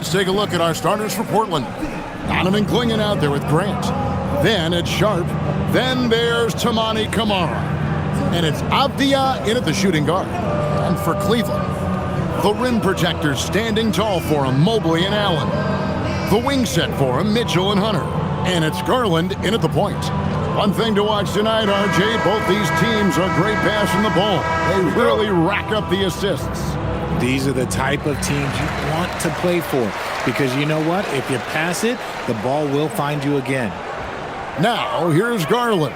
Let's take a look at our starters for Portland. Donovan Clingan out there with Grant. Then it's Sharp. Then there's Toumani Camara. And it's Avdia in at the shooting guard. And for Cleveland, the rim protectors standing tall for him, Mobley and Allen. The wing set for him, Mitchell and Hunter. And it's Garland in at the point. One thing to watch tonight, RJ, both these teams are great passing the ball. They really rack up the assists. These are the type of teams you want to play for because you know what? If you pass it, the ball will find you again. Now, here's Garland.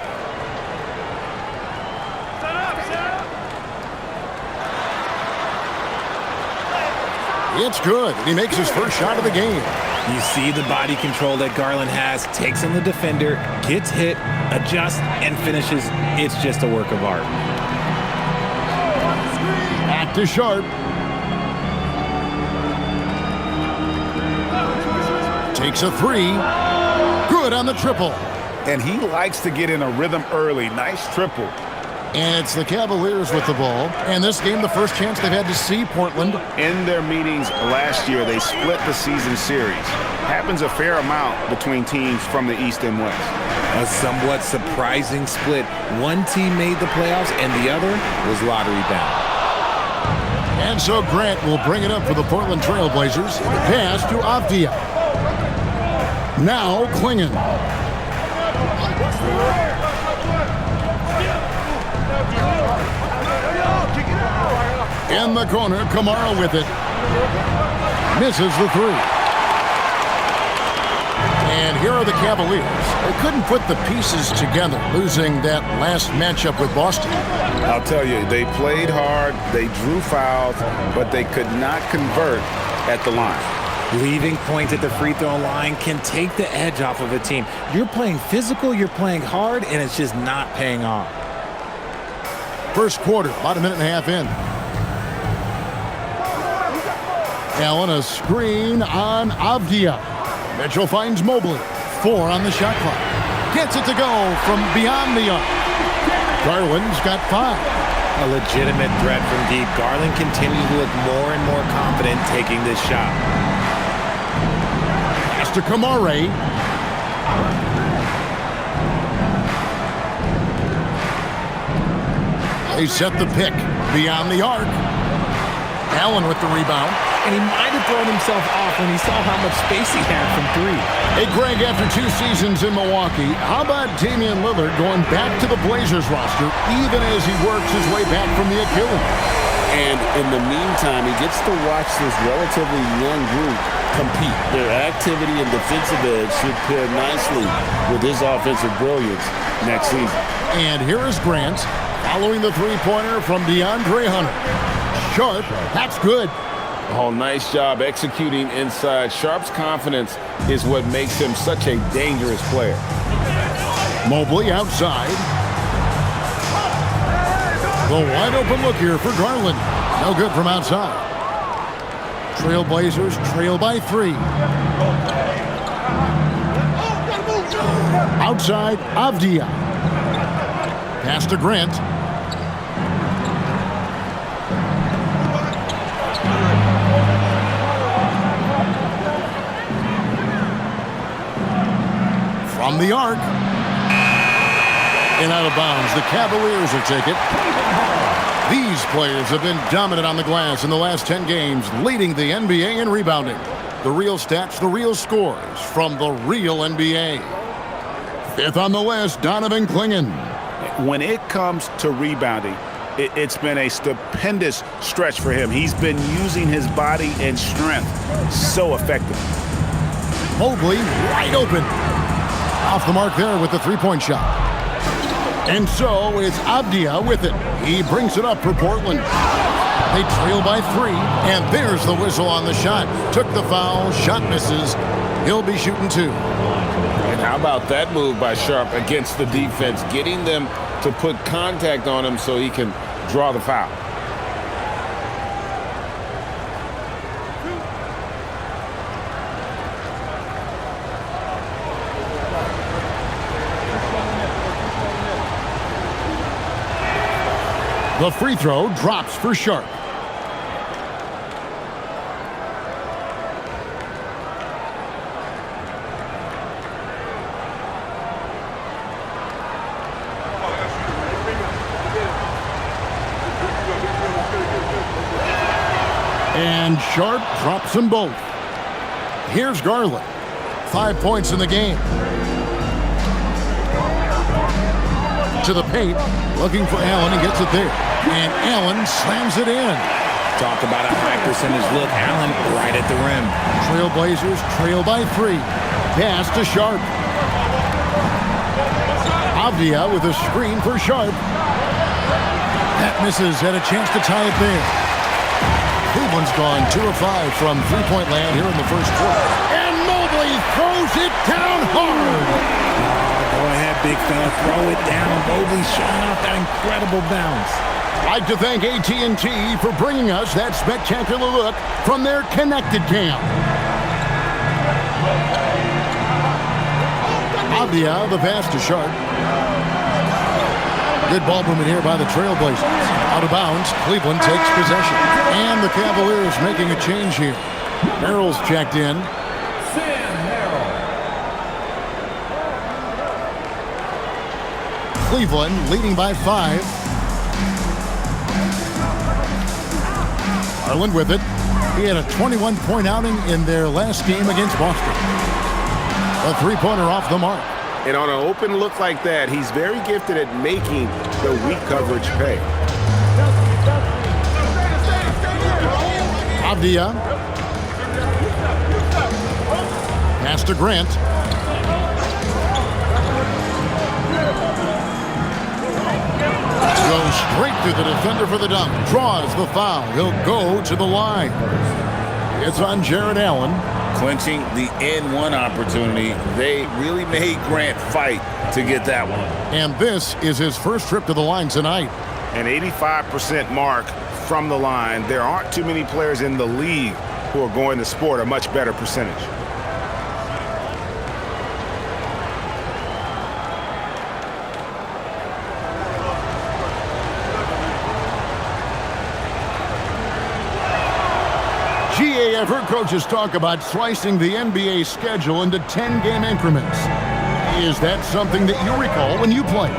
It's good. He makes his first shot of the game. You see the body control that Garland has, takes on the defender, gets hit, adjusts, and finishes. It's just a work of art. Back to Sharp. Takes a three. Good on the triple. And he likes to get in a rhythm early. Nice triple. And it's the Cavaliers with the ball. And this game, the first chance they've had to see Portland. In their meetings last year, they split the season series. Happens a fair amount between teams from the East and West. A somewhat surprising split. One team made the playoffs and the other was lottery bound. And so Grant will bring it up for the Portland Trail Blazers. Pass to Avdia. Now Clingan. In the corner, Camara with it. Misses the three. And here are the Cavaliers. They couldn't put the pieces together, losing that last matchup with Boston. I'll tell you, they played hard, they drew fouls, but they could not convert at the line. Leaving points at the free throw line can take the edge off of a team. You're playing physical, you're playing hard, and it's just not paying off. First quarter, about a minute and a half in. Allen, a screen on Avdia. Mitchell finds Mobley. 4 on the shot clock. Gets it to go from beyond the arc. Garland's got 5. A legitimate threat from deep. Garland continues to look more and more confident taking this shot. Pass to Camara. They set the pick beyond the arc. Allen with the rebound. And he might have thrown himself off when he saw how much space he had from 3. Hey, Greg, after 2 seasons in Milwaukee, how about Damian Lillard going back to the Blazers roster even as he works his way back from the Achilles? And in the meantime, he gets to watch this relatively young group compete. Their activity and defensive edge should pair nicely with his offensive brilliance next season. And here is Grant following the three-pointer from DeAndre Hunter. Sharp, that's good. Oh, nice job executing inside. Sharp's confidence is what makes him such a dangerous player. Mobley outside. The wide open look here for Garland. No good from outside. Trailblazers trail by 3. Outside, Avdia. Pass to Grant. From the arc. And out of bounds. The Cavaliers will take it. These players have been dominant on the glass in the last 10 games, leading the NBA in rebounding. The real stats, the real scores from the real NBA. 5th on the list, Donovan Clingan. When it comes to rebounding, it's been a stupendous stretch for him. He's been using his body and strength so effectively. Mobley wide open. Off the mark there with the three-point shot. And so it's Avdia with it. He brings it up for Portland. They trail by 3, and there's the whistle on the shot. Took the foul, shot misses. He'll be shooting 2. And how about that move by Sharp against the defense, getting them to put contact on him so he can draw the foul. The free throw drops for Sharp. And Sharp drops them both. Here's Garland. 5 points in the game. To the paint, looking for Allen, and gets it there. And Allen slams it in. Talk about a high percentage look. Allen right at the rim. Trailblazers trail by 3. Pass to Sharp. Avdia with a screen for Sharp. That misses, had a chance to tie it there. Cleveland's gone 2 of 5 from three-point land here in the first quarter. And Mobley throws it down hard. Go ahead, big fella. Throw it down. Mobley showing off that incredible bounce. I'd like to thank AT&T for bringing us that spectacular look from their connected cam. Avdia, the pass to Sharp. Good ball movement here by the Trailblazers. Out of bounds, Cleveland takes possession. And the Cavaliers making a change here. Merrill's checked in. Cleveland leading by 5. Garland with it. He had a 21-point outing in their last game against Boston. A three-pointer off the mark. And on an open look like that, he's very gifted at making the weak coverage pay. Avdia. Pass to Grant. Goes straight through the defender for the dunk. Draws the foul. He'll go to the line. It's on Jared Allen. Clinching the N1 opportunity. They really made Grant fight to get that one. And this is his first trip to the line tonight. An 85% mark from the line. There aren't too many players in the league who are going to sport a much better percentage. I've heard coaches talk about slicing the NBA schedule into 10-game increments. Is that something that you recall when you played?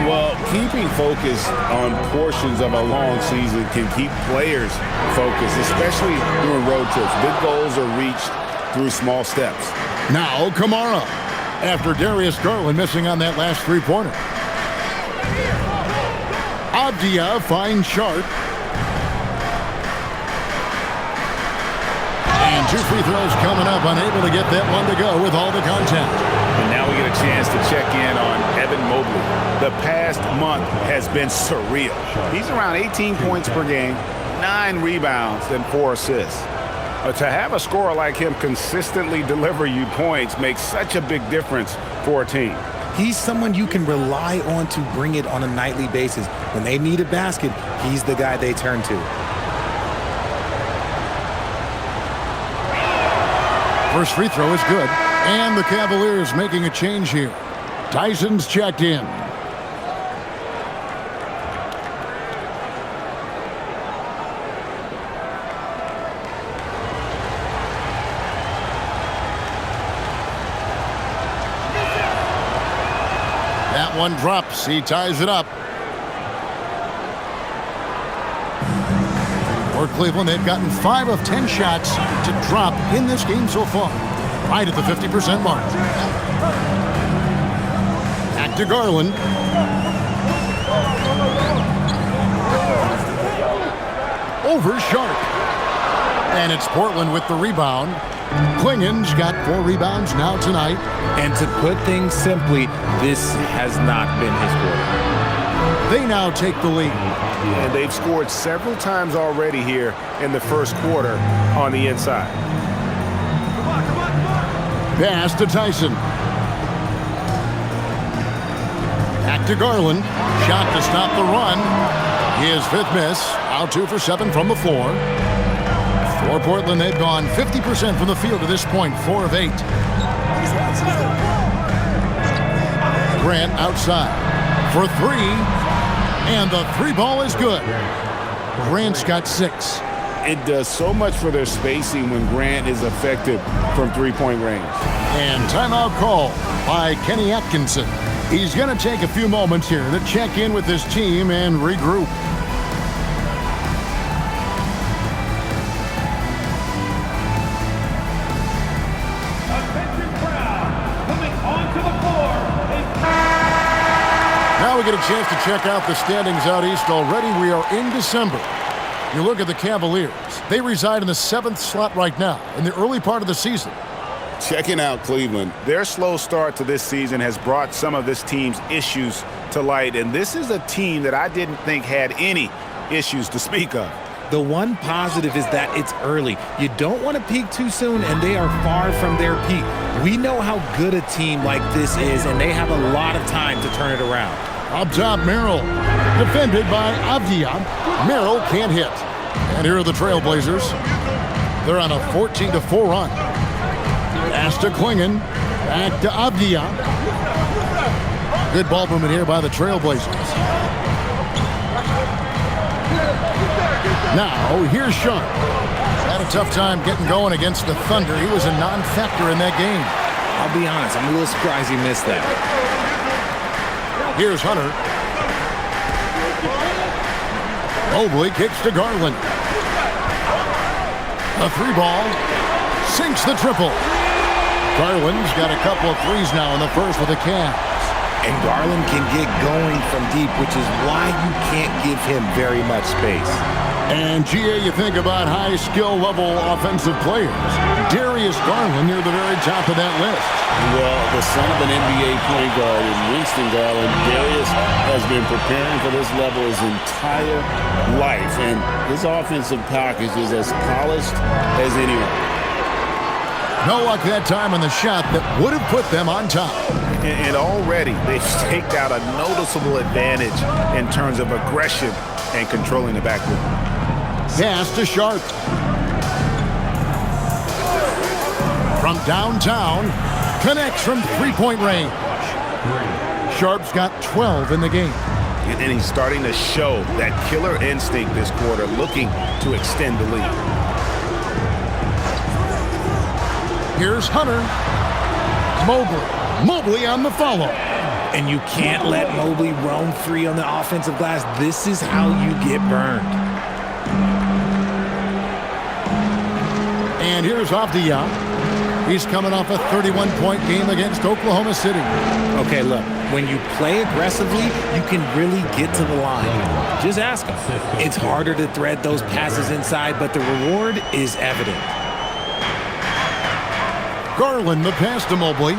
Well, keeping focus on portions of a long season can keep players focused, especially during road trips. Big goals are reached through small steps. Now, Kamara, after Darius Garland missing on that last three-pointer. Avdia finds Sharp. And 2 free throws coming up, unable to get that one to go with all the contact. And now we get a chance to check in on Evan Mobley. The past month has been surreal. He's around 18 points per game, 9 rebounds, and 4 assists. To have a scorer like him consistently deliver you points makes such a big difference for a team. He's someone you can rely on to bring it on a nightly basis. When they need a basket, he's the guy they turn to. First free throw is good. And the Cavaliers making a change here. Tyson's checked in. That one drops. He ties it up. For Cleveland, they've gotten 5 of 10 shots to drop in this game so far. Right at the 50% mark. Back to Garland. Over Sharp. And it's Portland with the rebound. Klingen's got 4 rebounds now tonight. And to put things simply, this has not been his quarter. They now take the lead. And they've scored several times already here in the first quarter on the inside. Pass to Tyson. Back to Garland. Shot to stop the run. His 5th miss. Out 2 for 7 from the floor. For Portland, they've gone 50% from the field to this point. 4 of 8. Grant outside for 3. And the 3 ball is good. Grant's got 6. It does so much for their spacing when Grant is effective from 3-point range. And timeout call by Kenny Atkinson. He's going to take a few moments here to check in with his team and regroup. Now we get a chance to check out the standings out east already. We are in December. You look at the Cavaliers. They reside in the 7th slot right now in the early part of the season. Checking out Cleveland. Their slow start to this season has brought some of this team's issues to light, and this is a team that I didn't think had any issues to speak of. The one positive is that it's early. You don't want to peak too soon, and they are far from their peak. We know how good a team like this is, and they have a lot of time to turn it around. Up top, Merrill. Defended by Avdia. Merrill can't hit. And here are the Trailblazers. They're on a 14-4 run. Pass to Klingon. Back to Avdia. Good ball movement here by the Trailblazers. Now, here's Sharp. Had a tough time getting going against the Thunder. He was a non-factor in that game. I'll be honest, I'm a little surprised he missed that. Here's Hunter. Mobley kicks to Garland. A 3-ball. Sinks the triple. Garland's got a couple of threes now in the first with the Cavs. And Garland can get going from deep, which is why you can't give him very much space. And, GA, you think about high skill level offensive players. Darius Garland near the very top of that list. Well, the son of an NBA point guard in Winston Garland, Darius has been preparing for this level his entire life, and his offensive package is as polished as anyone. No luck that time on the shot that would have put them on top. And already they've staked out a noticeable advantage in terms of aggression and controlling the backcourt. Pass to Sharp. From downtown, connects from three-point range. Sharp's got 12 in the game. And he's starting to show that killer instinct this quarter, looking to extend the lead. Here's Hunter. Mobley on the follow. And you can't let Mobley roam free on the offensive glass. This is how you get burned. And here's Avdia. He's coming off a 31-point game against Oklahoma City. Okay, look, when you play aggressively, you can really get to the line. Just ask him. It's harder to thread those passes inside, but the reward is evident. Garland, the pass to Mobley.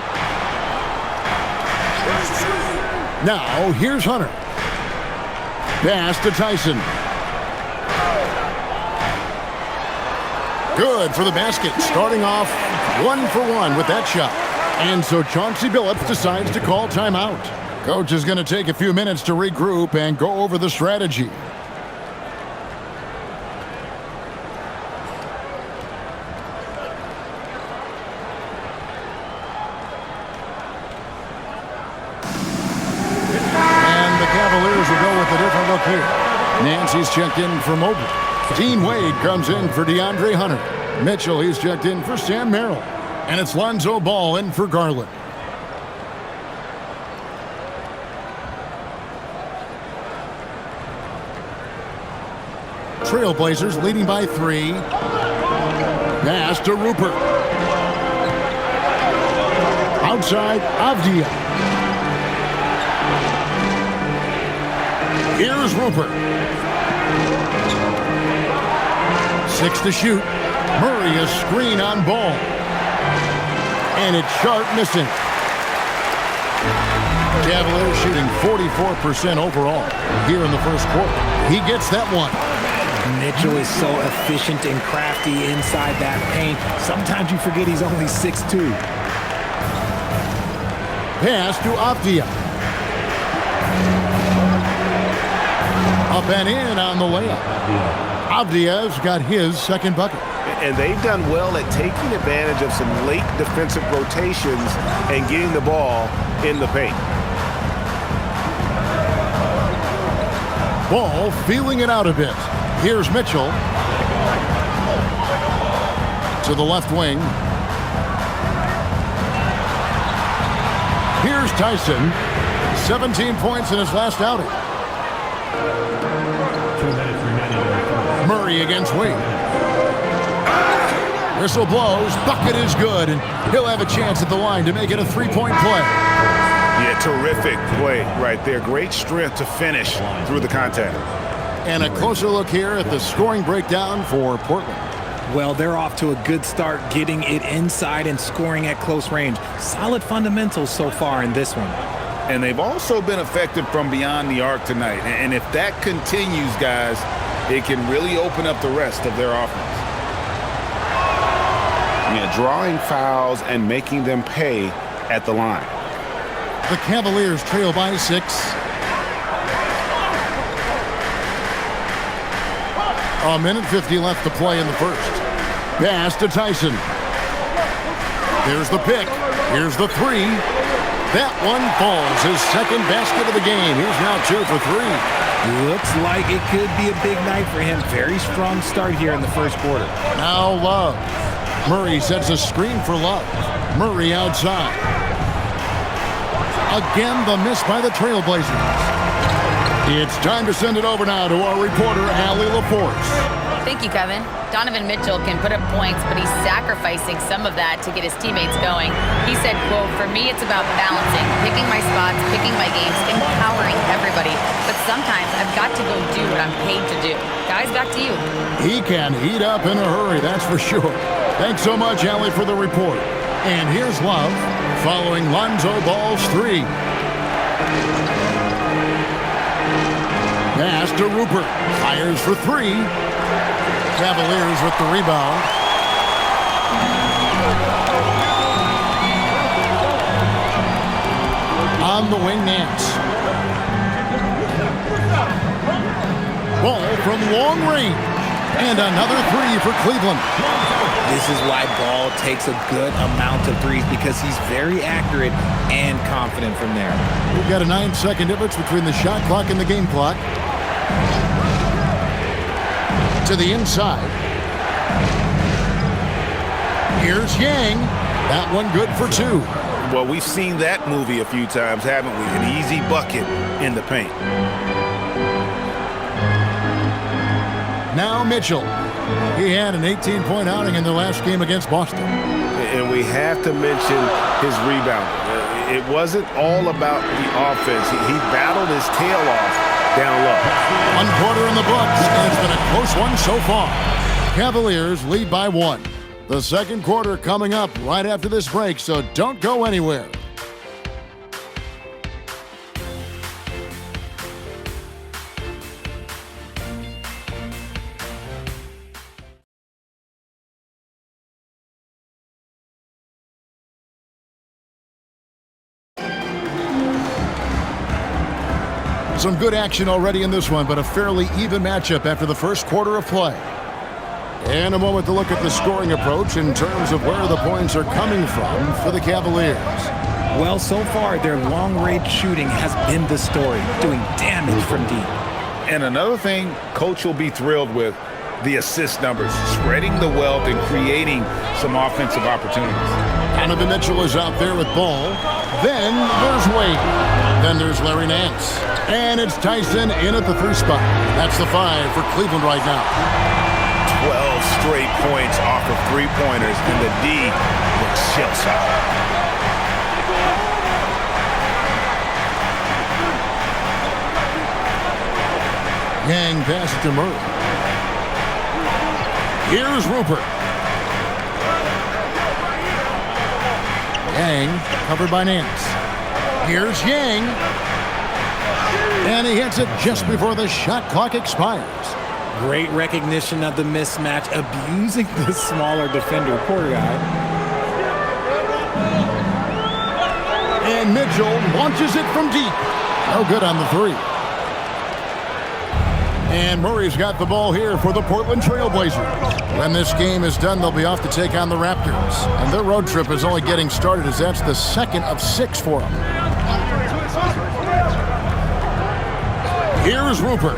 Now, here's Hunter. Pass to Tyson. Good for the basket. Starting off 1 for 1 with that shot. And so Chauncey Billups decides to call timeout. Coach is going to take a few minutes to regroup and go over the strategy. Here. Nancy's checked in for Mobley. Dean Wade comes in for DeAndre Hunter. Mitchell, he's checked in for Sam Merrill. And it's Lonzo Ball in for Garland. Trailblazers leading by 3. Pass to Rupert. Outside, Avdia. Here's Rupert. 6 to shoot. Murray a screen on Ball. And it's Sharp missing. Cavaliers shooting 44% overall here in the first quarter. He gets that one. Mitchell is so efficient and crafty inside that paint. Sometimes you forget he's only 6'2". Pass to Avdia. Up and in on the layup. Avdia's got his second bucket. And they've done well at taking advantage of some late defensive rotations and getting the ball in the paint. Ball feeling it out a bit. Here's Mitchell. To the left wing. Here's Tyson. 17 points in his last outing. Murray against Wade. Whistle blows. Bucket is good, and he'll have a chance at the line to make it a 3-point play. Yeah, terrific play right there. Great strength to finish through the contact. And a closer look here at the scoring breakdown for Portland. Well, they're off to a good start getting it inside and scoring at close range. Solid fundamentals so far in this one. And they've also been effective from beyond the arc tonight. And if that continues, guys, it can really open up the rest of their offense. Yeah, drawing fouls and making them pay at the line. The Cavaliers trail by 6. A minute 50 left to play in the first. Pass to Tyson. There's the pick. Here's the three. That one falls. His second basket of the game. He's now 2 for 3. Looks like it could be a big night for him. Very strong start here in the first quarter. Now Love. Murray sets a screen for Love. Murray outside. Again, the miss by the Trailblazers. It's time to send it over now to our reporter, Allie LaForce. Thank you, Kevin. Donovan Mitchell can put up points, but he's sacrificing some of that to get his teammates going. He said, quote, "For me, it's about balancing, picking my spots, picking my games, empowering everybody. But sometimes I've got to go do what I'm paid to do." Guys, back to you. He can heat up in a hurry, that's for sure. Thanks so much, Allie, for the report. And here's Love following Lonzo Ball's 3. Pass to Rupert. Fires for 3. Cavaliers with the rebound. On the wing, Nance. Ball from long range. And another 3 for Cleveland. This is why Ball takes a good amount of threes, because he's very accurate and confident from there. We've got a 9-second difference between the shot clock and the game clock. To the inside. Here's Yang. That one good for 2. Well, we've seen that movie a few times, haven't we? An easy bucket in the paint. Now Mitchell. He had an 18-point outing in the last game against Boston. And we have to mention his rebound. It wasn't all about the offense. He battled his tail off down low. 1 quarter in the books, and it's been a close one so far. Cavaliers lead by 1. The second quarter coming up right after this break, so don't go anywhere. Some good action already in this one, but a fairly even matchup after the first quarter of play. And a moment to look at the scoring approach in terms of where the points are coming from for the Cavaliers. Well, so far, their long-range shooting has been the story, doing damage from deep. And another thing Coach will be thrilled with, the assist numbers, spreading the wealth and creating some offensive opportunities. Donovan Mitchell is out there with ball. Then there's Wade. Then there's Larry Nance. And it's Tyson in at the 3 spot. That's the 5 for Cleveland right now. 12 straight points off of 3-pointers, and the D looks shell-shocked. Yang passes to Murray. Here's Rupert. Yang covered by Nance. Here's Yang. And he hits it just before the shot clock expires. Great recognition of the mismatch, abusing the smaller defender. Poor guy. And Mitchell launches it from deep. No good on the 3. And Murray's got the ball here for the Portland Trailblazers. When this game is done, they'll be off to take on the Raptors. And their road trip is only getting started, as that's the second of 6 for them. Here's Rupert.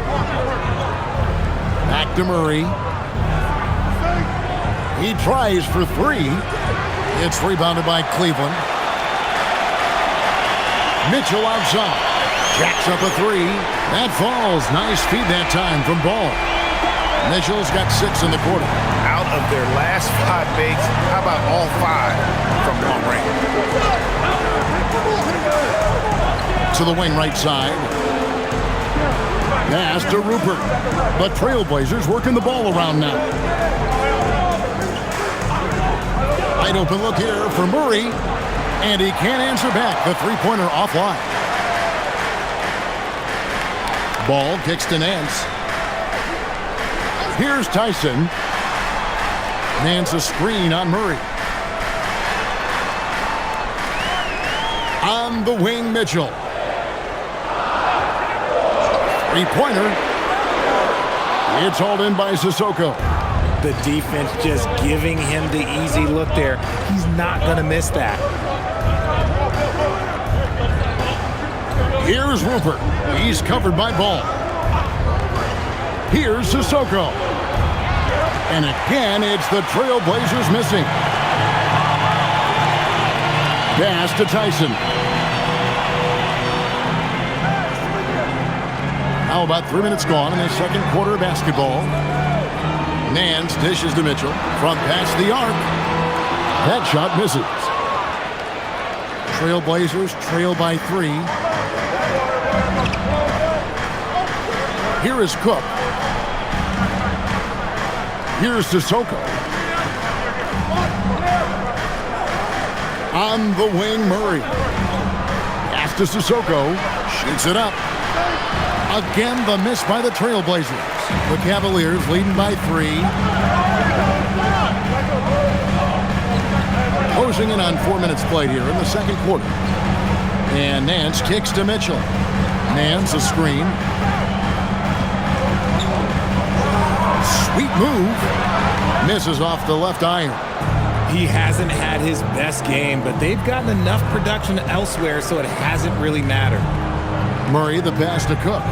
Back to Murray. He tries for 3. It's rebounded by Cleveland. Mitchell outside. Jacks up a 3. That falls. Nice feed that time from Ball. Mitchell's got 6 in the quarter. Out of their last 5 makes, how about all 5 from long range? To the wing right side. Pass to Rupert. The Trailblazers working the ball around now. Wide open look here for Murray. And he can't answer back. The three-pointer offline. Ball kicks to Nance. Here's Tyson. Nance a screen on Murray. On the wing, Mitchell. Three-pointer. It's hauled in by Sissoko. The defense just giving him the easy look there. He's not going to miss that. Here's Rupert. He's covered by Ball. Here's Sissoko. And again, it's the Trailblazers missing. Pass to Tyson. Now about 3 minutes gone in the second quarter of basketball. Nance dishes to Mitchell. Front pass the arc. That shot misses. Trailblazers trail by 3. Here is Cook. Here's Sissoko. On the wing, Murray. Pass to Sissoko. Shoots it up. Again, the miss by the Trailblazers. The Cavaliers leading by 3. Closing in on 4 minutes played here in the second quarter. And Nance kicks to Mitchell. Nance a screen. Sweet move. Misses off the left iron. He hasn't had his best game, but they've gotten enough production elsewhere, so it hasn't really mattered. Murray the pass to Cook.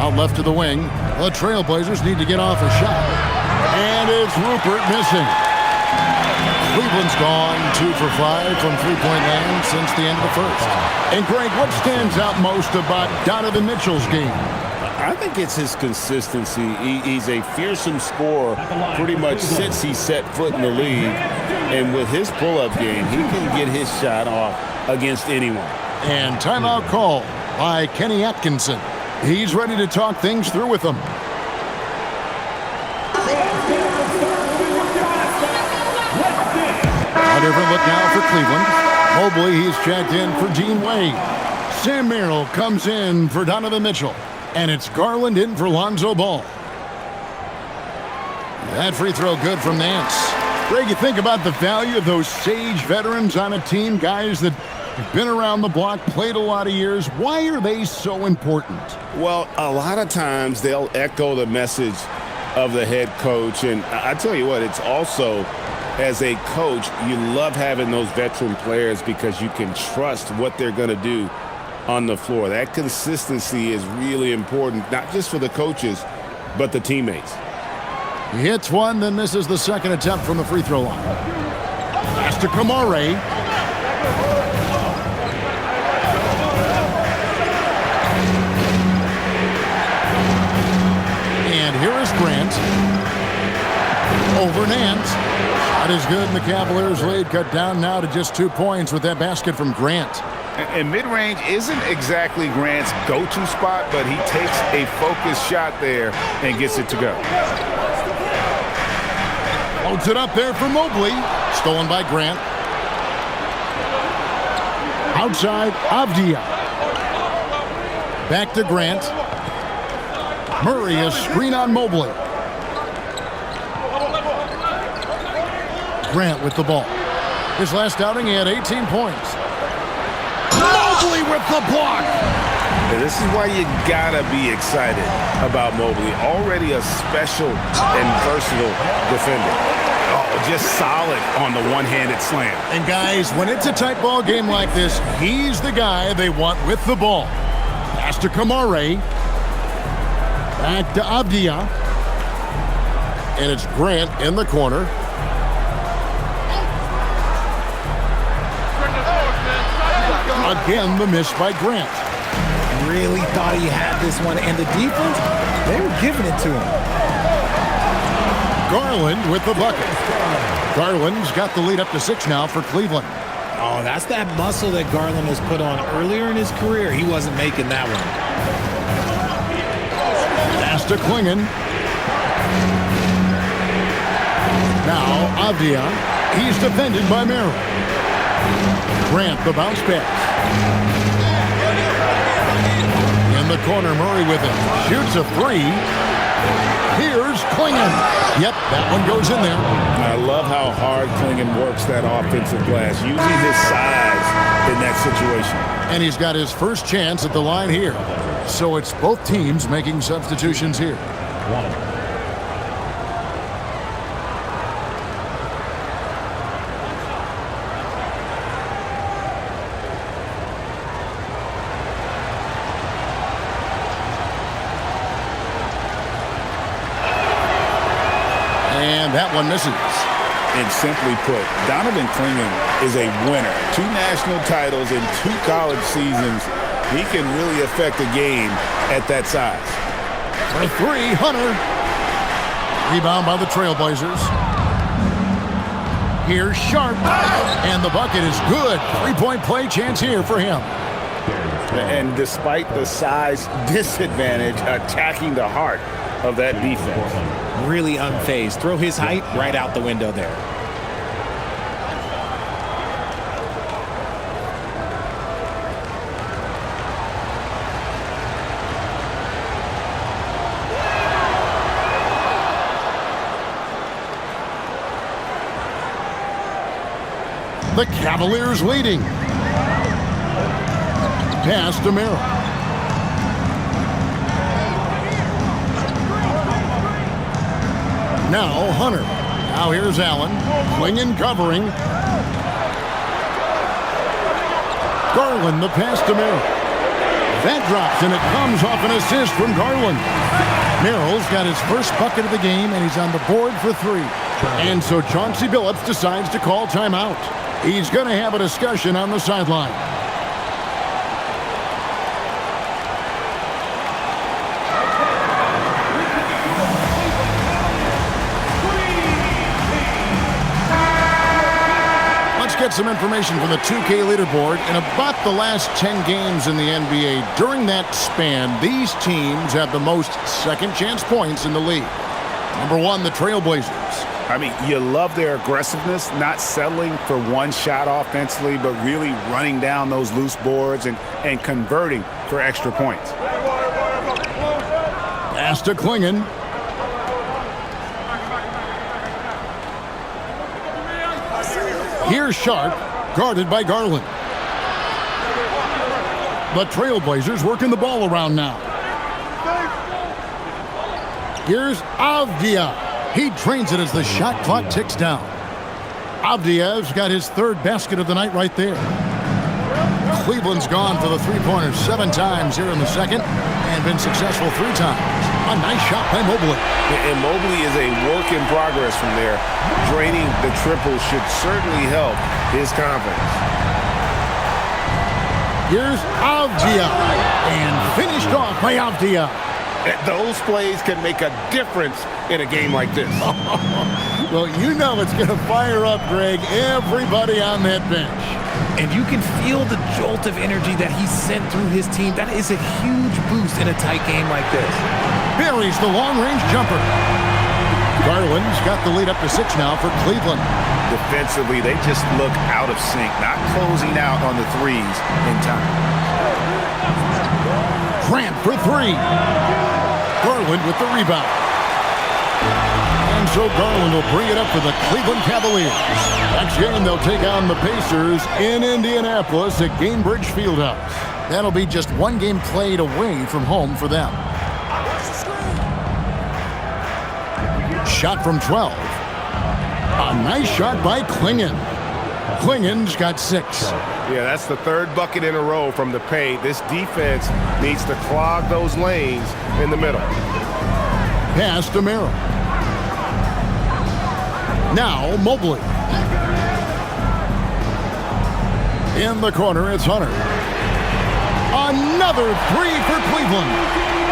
Out left to the wing. The Trailblazers need to get off a shot. And it's Rupert missing. Cleveland's gone 2 for 5 from three-point land since the end of the first. And Greg, what stands out most about Donovan Mitchell's game? I think it's his consistency. He's a fearsome scorer pretty much since he set foot in the league. And with his pull-up game, he can get his shot off against anyone. And timeout call by Kenny Atkinson. He's ready to talk things through with them. A different look now for Cleveland. Mobley, he's checked in for Dean Wade. Sam Merrill comes in for Donovan Mitchell. And it's Garland in for Lonzo Ball. That free throw good from Nance. Greg, you think about the value of those sage veterans on a team, guys that have been around the block, played a lot of years. Why are they so important? Well, a lot of times they'll echo the message of the head coach. And I tell you what, it's also, as a coach, you love having those veteran players because you can trust what they're going to do on the floor. That consistency is really important, not just for the coaches, but the teammates. He hits one, then misses the second attempt from the free throw line. Pass to Kamare. And here is Grant. Over Nance. Shot is good, and the Cavaliers lead cut down now to just 2 points with that basket from Grant. And mid-range isn't exactly Grant's go-to spot, but he takes a focused shot there and gets it to go. Loads it up there for Mobley. Stolen by Grant. Outside, Avdia. Back to Grant. Murray, a screen on Mobley. Grant with the ball. His last outing, he had 18 points. Mobley with the block. And this is why you gotta be excited about Mobley. Already a special and versatile defender. Oh, just solid on the one-handed slam. And guys, when it's a tight ball game like this, he's the guy they want with the ball. Pass to Kamare. Back to Avdia. And it's Grant in the corner. Again, the miss by Grant. Really thought he had this one, and the defense, they were giving it to him. Garland with the bucket. Garland's got the lead up to 6 now for Cleveland. Oh, that's that muscle that Garland has put on earlier in his career. He wasn't making that one. Pass to Klingon. Now Avdia. He's defended by Merrill. Grant the bounce pass. In the corner, Murray with it. Shoots a 3. Here's Klingon. Yep, that one goes in there. I love how hard Klingon works that offensive glass, using his size in that situation. And he's got his first chance at the line here. So it's both teams making substitutions here. And that one misses. And simply put, Donovan Klingon is a winner. 2 national titles in 2 college seasons. He can really affect a game at that size. For 3, Hunter. Rebound by the Trailblazers. Here's Sharp. And the bucket is good. 3-point play chance here for him. And despite the size disadvantage, attacking the heart of that defense. Really unfazed. Throw his height right out the window there. The Cavaliers leading. Pass to Merrill. Now Hunter. Now here's Allen. Klingon covering. Garland the pass to Merrill. That drops and it comes off an assist from Garland. Merrill's got his first bucket of the game and he's on the board for 3. And so Chauncey Billups decides to call timeout. He's going to have a discussion on the sideline. Let's get some information from the 2K leaderboard. In about the last 10 games in the NBA, during that span, these teams have the most second chance points in the league. Number 1, the Trailblazers. I mean, you love their aggressiveness, not settling for one shot offensively, but really running down those loose boards and converting for extra points. Pass to Klingon. Here's Sharp, guarded by Garland. The Trailblazers working the ball around now. Here's Avdia. He drains it as the shot clock ticks down. Avdia's got his 3rd basket of the night right there. Cleveland's gone for the 3-pointers 7 times here in the second and been successful 3 times. A nice shot by Mobley. And Mobley is a work in progress from there. Draining the triple should certainly help his confidence. Here's Avdia. And finished off by Avdia. Those plays can make a difference in a game like this. Well, you know it's going to fire up, Greg, everybody on that bench. And you can feel the jolt of energy that he sent through his team. That is a huge boost in a tight game like this. Buries the long-range jumper. Garland's got the lead up to 6 now for Cleveland. Defensively, they just look out of sync, not closing out on the threes in time. Grant for 3. Garland with the rebound. And so Garland will bring it up for the Cleveland Cavaliers. Next game, they'll take on the Pacers in Indianapolis at Gainbridge Fieldhouse. That'll be just 1 game played away from home for them. Shot from 12. A nice shot by Klingon. Klingon's got 6. Yeah, that's the 3rd bucket in a row from the paint. This defense needs to clog those lanes in the middle. Pass to Merrill. Now Mobley. In the corner, it's Hunter. Another 3 for Cleveland.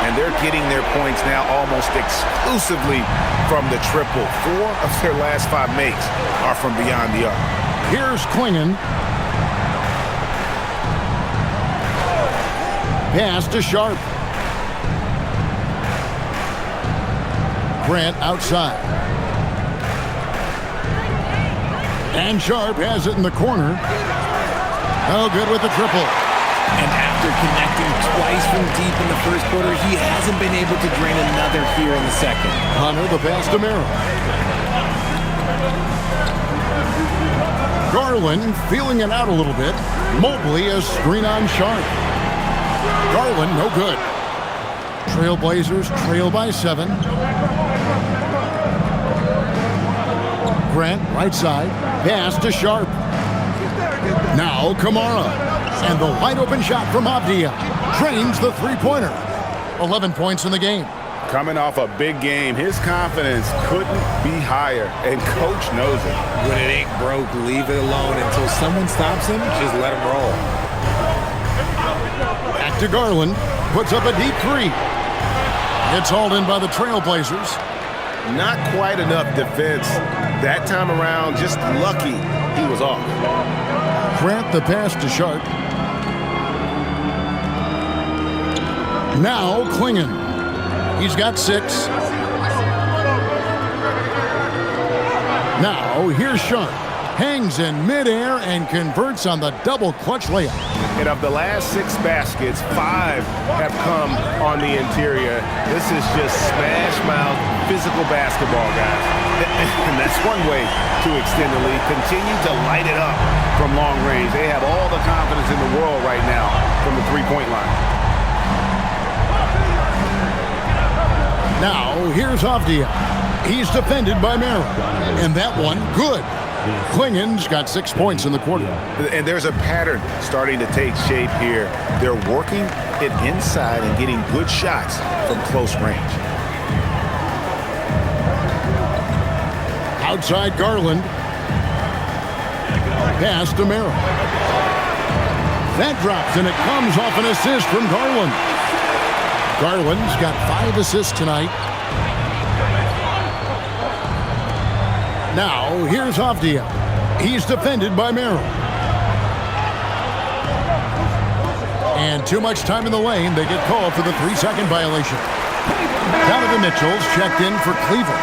And and they're getting their points now almost exclusively from the triple. 4 of their last 5 makes are from beyond the arc. Here's Klingon. Pass to Sharp. Grant outside. And Sharp has it in the corner. Oh, good with the triple. And after connecting twice from deep in the first quarter, he hasn't been able to drain another here in the second. Hunter, the pass to Merrill. Garland feeling it out a little bit. Mobley a screen on Sharp. Garland, no good. Trailblazers trail by 7. Grant, right side. Pass to Sharp. Now Kamara. And the wide open shot from Avdia. Drains the three-pointer. 11 points in the game. Coming off a big game, his confidence couldn't be higher, and coach knows it. When it ain't broke, leave it alone until someone stops him. Just let him roll. Back to Garland. Puts up a deep 3. It's hauled in by the Trailblazers. Not quite enough defense that time around. Just lucky he was off. Grant the pass to Sharp. Now Klingon. He's got 6. Now here's Sharp. Hangs in midair and converts on the double clutch layup. And of the last 6 baskets, 5 have come on the interior. This is just smash mouth physical basketball, guys. And that's one way to extend the lead. Continue to light it up from long range. They have all the confidence in the world right now from the three-point line. Now here's Avdia. He's defended by Merrill. And that one, good. Klingon's got 6 points in the quarter. And there's a pattern starting to take shape here. They're working it inside and getting good shots from close range. Outside Garland. Pass to Merrill. That drops, and it comes off an assist from Garland. Garland's got 5 assists tonight. Now, here's Avdia. He's defended by Merrill. And too much time in the lane. They get called for the 3-second violation. Donovan Mitchell's checked in for Cleveland.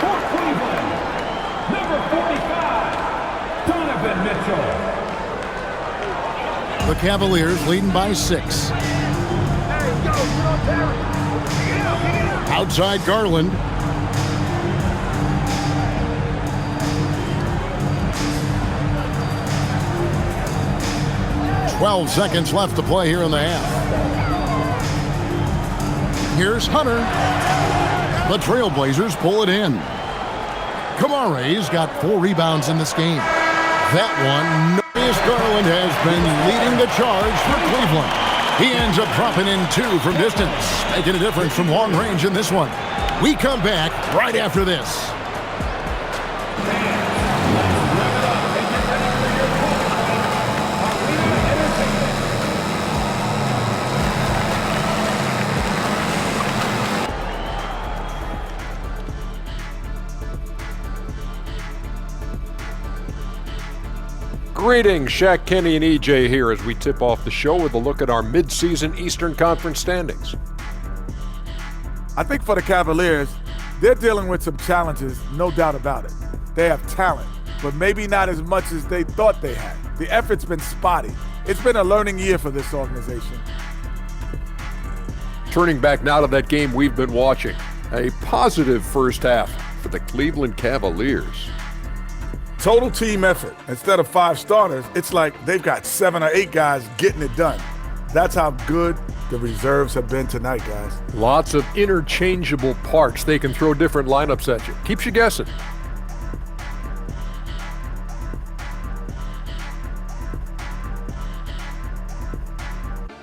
For Cleveland, number 45, Donovan Mitchell. The Cavaliers leading by 6. Outside Garland. "12 seconds left to play here in the half. Here's Hunter. The Trailblazers pull it in. Kamare's got 4 rebounds in this game. That one, Darius Garland has been leading the charge for Cleveland. He ends up dropping in 2 from distance, making a difference from long range in this one. We come back right after this. Greetings, Shaq, Kenny, and EJ here as we tip off the show with a look at our mid-season Eastern Conference standings. I think for the Cavaliers, they're dealing with some challenges, no doubt about it. They have talent, but maybe not as much as they thought they had. The effort's been spotty. It's been a learning year for this organization. Turning back now to that game we've been watching, a positive first half for the Cleveland Cavaliers. Total team effort. Instead of 5 starters, it's like they've got 7 or 8 guys getting it done. That's how good the reserves have been tonight, guys. Lots of interchangeable parts. They can throw different lineups at you. Keeps you guessing.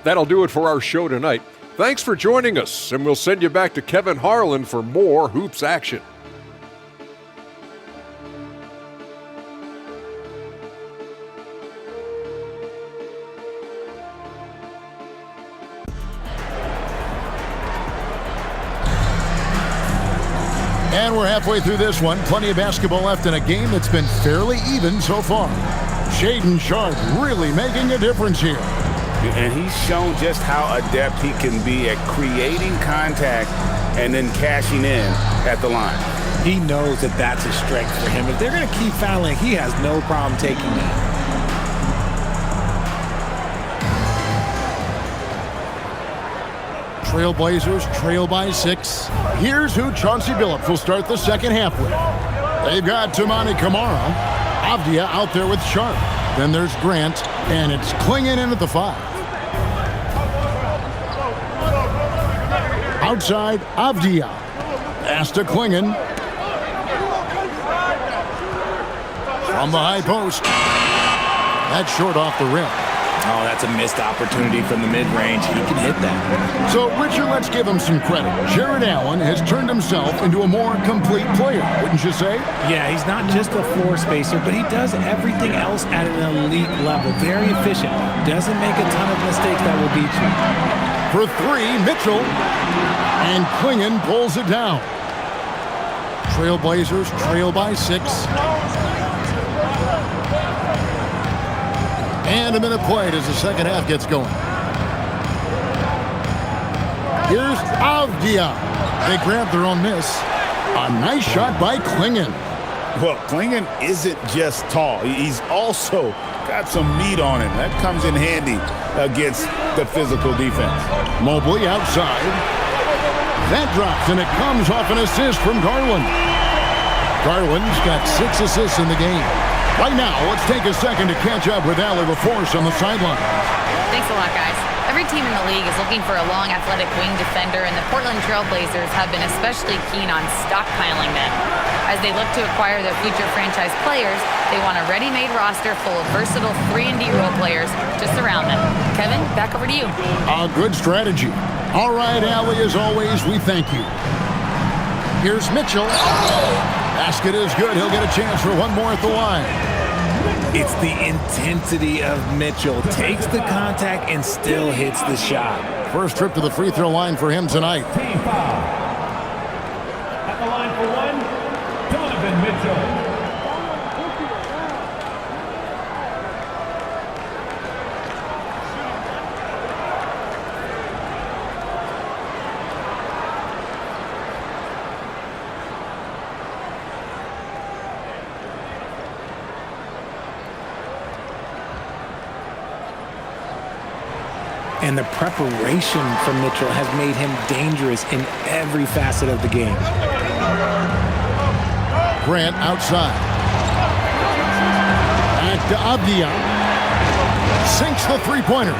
That'll do it for our show tonight. Thanks for joining us, and we'll send you back to Kevin Harlan for more Hoops action. And we're halfway through this one. Plenty of basketball left in a game that's been fairly even so far. Shaedon Sharpe really making a difference here. And he's shown just how adept he can be at creating contact and then cashing in at the line. He knows that that's a strength for him. If they're going to keep fouling, he has no problem taking that. Trailblazers trail by 6. Here's who Chauncey Billups will start the second half with. They've got Toumani Camara, Avdia out there with Sharpe. Then there's Grant, and it's Clingan in at the 5. Outside, Avdia. Pass to Clingan. From the high post. That's short off the rim. Oh, that's a missed opportunity from the mid-range. He can hit that. So, Richard, let's give him some credit. Jared Allen has turned himself into a more complete player, wouldn't you say? Yeah, he's not just a floor spacer, but he does everything else at an elite level. Very efficient. Doesn't make a ton of mistakes that will beat you. For 3, Mitchell. And Clingan pulls it down. Trailblazers trail by 6. And a minute played as the second half gets going. Here's Avdia. They grab their own miss. A nice shot by Clingan. Well, Clingan isn't just tall. He's also got some meat on him. That comes in handy against the physical defense. Mobley outside. That drops, and it comes off an assist from Garland. Garland's got 6 assists in the game. Right now, let's take a second to catch up with Allie LaForce on the sideline. Thanks a lot, guys. Every team in the league is looking for a long, athletic wing defender, and the Portland Trailblazers have been especially keen on stockpiling them. As they look to acquire their future franchise players, they want a ready-made roster full of versatile 3-and-D role players to surround them. Kevin, back over to you. A good strategy. All right, Allie, as always, we thank you. Here's Mitchell. Basket is good. He'll get a chance for one more at the line. It's the intensity of Mitchell. Takes the contact and still hits the shot. First trip to the free throw line for him tonight. Team foul. At the line for 1, Donovan Mitchell. And the preparation from Mitchell has made him dangerous in every facet of the game. Grant outside. Back to Avdia. Sinks the three-pointer.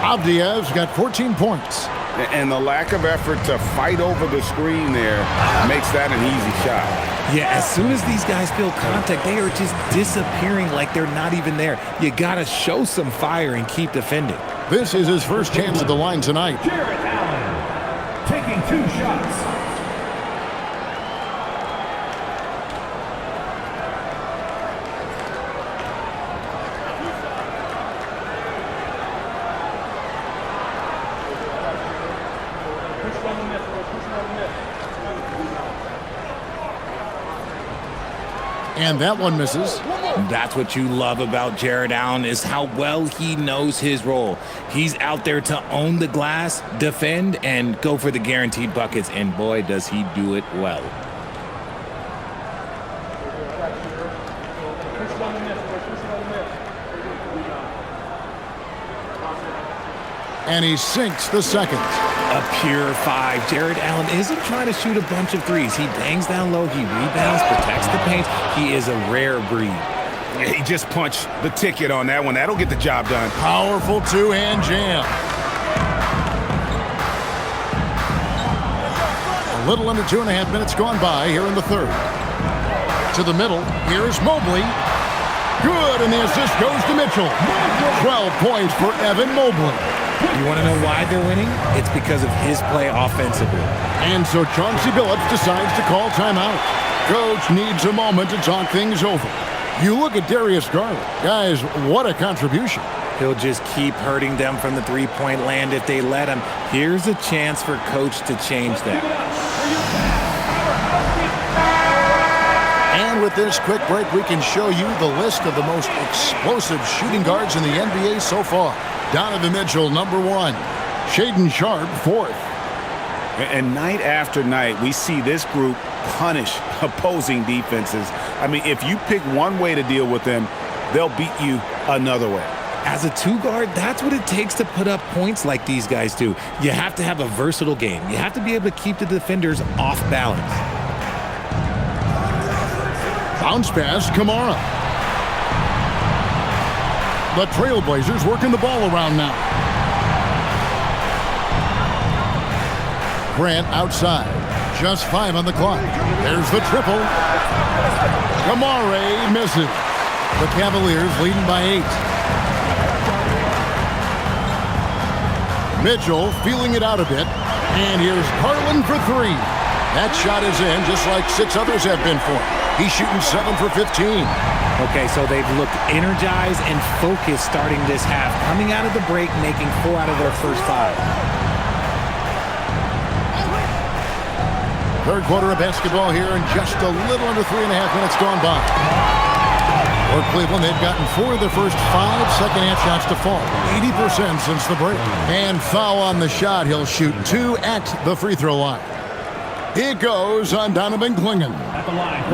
Avdia's got 14 points. And the lack of effort to fight over the screen there makes that an easy shot. Yeah, as soon as these guys feel contact, they are just disappearing like they're not even there. You got to show some fire and keep defending. This is his first chance at the line tonight. Jared Allen taking 2 shots. And that one misses. That's what you love about Jared Allen is how well he knows his role. He's out there to own the glass, defend, and go for the guaranteed buckets. And boy, does he do it well. And he sinks the second. A pure 5. Jared Allen isn't trying to shoot a bunch of threes. He bangs down low, he rebounds, protects the paint. He is a rare breed. Yeah, he just punched the ticket on that one. That'll get the job done. Powerful two-hand jam. A little under 2.5 minutes gone by here in the third. To the middle, here's Mobley. Good, and the assist goes to Mitchell. 12 points for Evan Mobley. You want to know why they're winning? It's because of his play offensively. And so Chauncey Billups decides to call timeout. Coach needs a moment to talk things over. You look at Darius Garland. Guys, what a contribution. He'll just keep hurting them from the three-point land if they let him. Here's a chance for Coach to change that. this quick break, we can show you the list of the most explosive shooting guards in the NBA so far. Donovan Mitchell, number 1. Shaedon Sharpe, 4th. And night after night, we see this group punish opposing defenses. I mean, if you pick one way to deal with them, they'll beat you another way. As a 2-guard, that's what it takes to put up points like these guys do. You have to have a versatile game. You have to be able to keep the defenders off balance. Bounce pass, Kamara. The Trailblazers working the ball around now. Grant outside. Just 5 on the clock. There's the triple. Kamara misses. The Cavaliers leading by 8. Mitchell feeling it out a bit. And here's Garland for 3. That shot is in, just like 6 others have been for him. He's shooting 7 for 15. Okay, so they've looked energized and focused starting this half, coming out of the break, making 4 out of their first 5. Third quarter of basketball here, and just a little under 3.5 minutes gone by. For Cleveland, they've gotten 4 of their first 5 second-half shots to fall. 80% since the break. And foul on the shot. He'll shoot 2 at the free throw line. It goes on Donovan Clingan.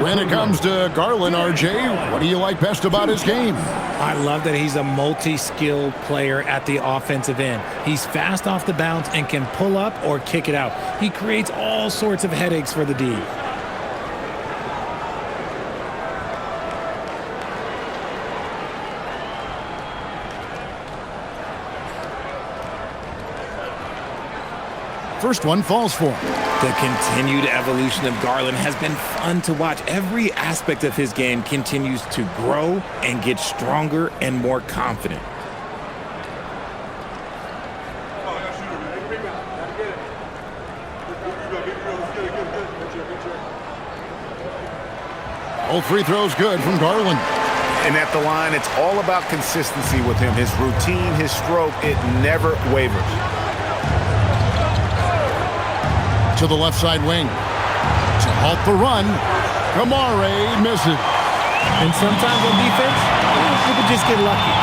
When it comes to Garland, RJ, what do you like best about his game? I love that he's a multi-skilled player at the offensive end. He's fast off the bounce and can pull up or kick it out. He creates all sorts of headaches for the D. First one falls for him. The continued evolution of Garland has been fun to watch. Every aspect of his game continues to grow and get stronger and more confident. All free throws good from Garland. And at the line, it's all about consistency with him. His routine, his stroke, it never wavers. To the left side wing. To halt the run. Kamara misses. And sometimes on defense, you can just get lucky.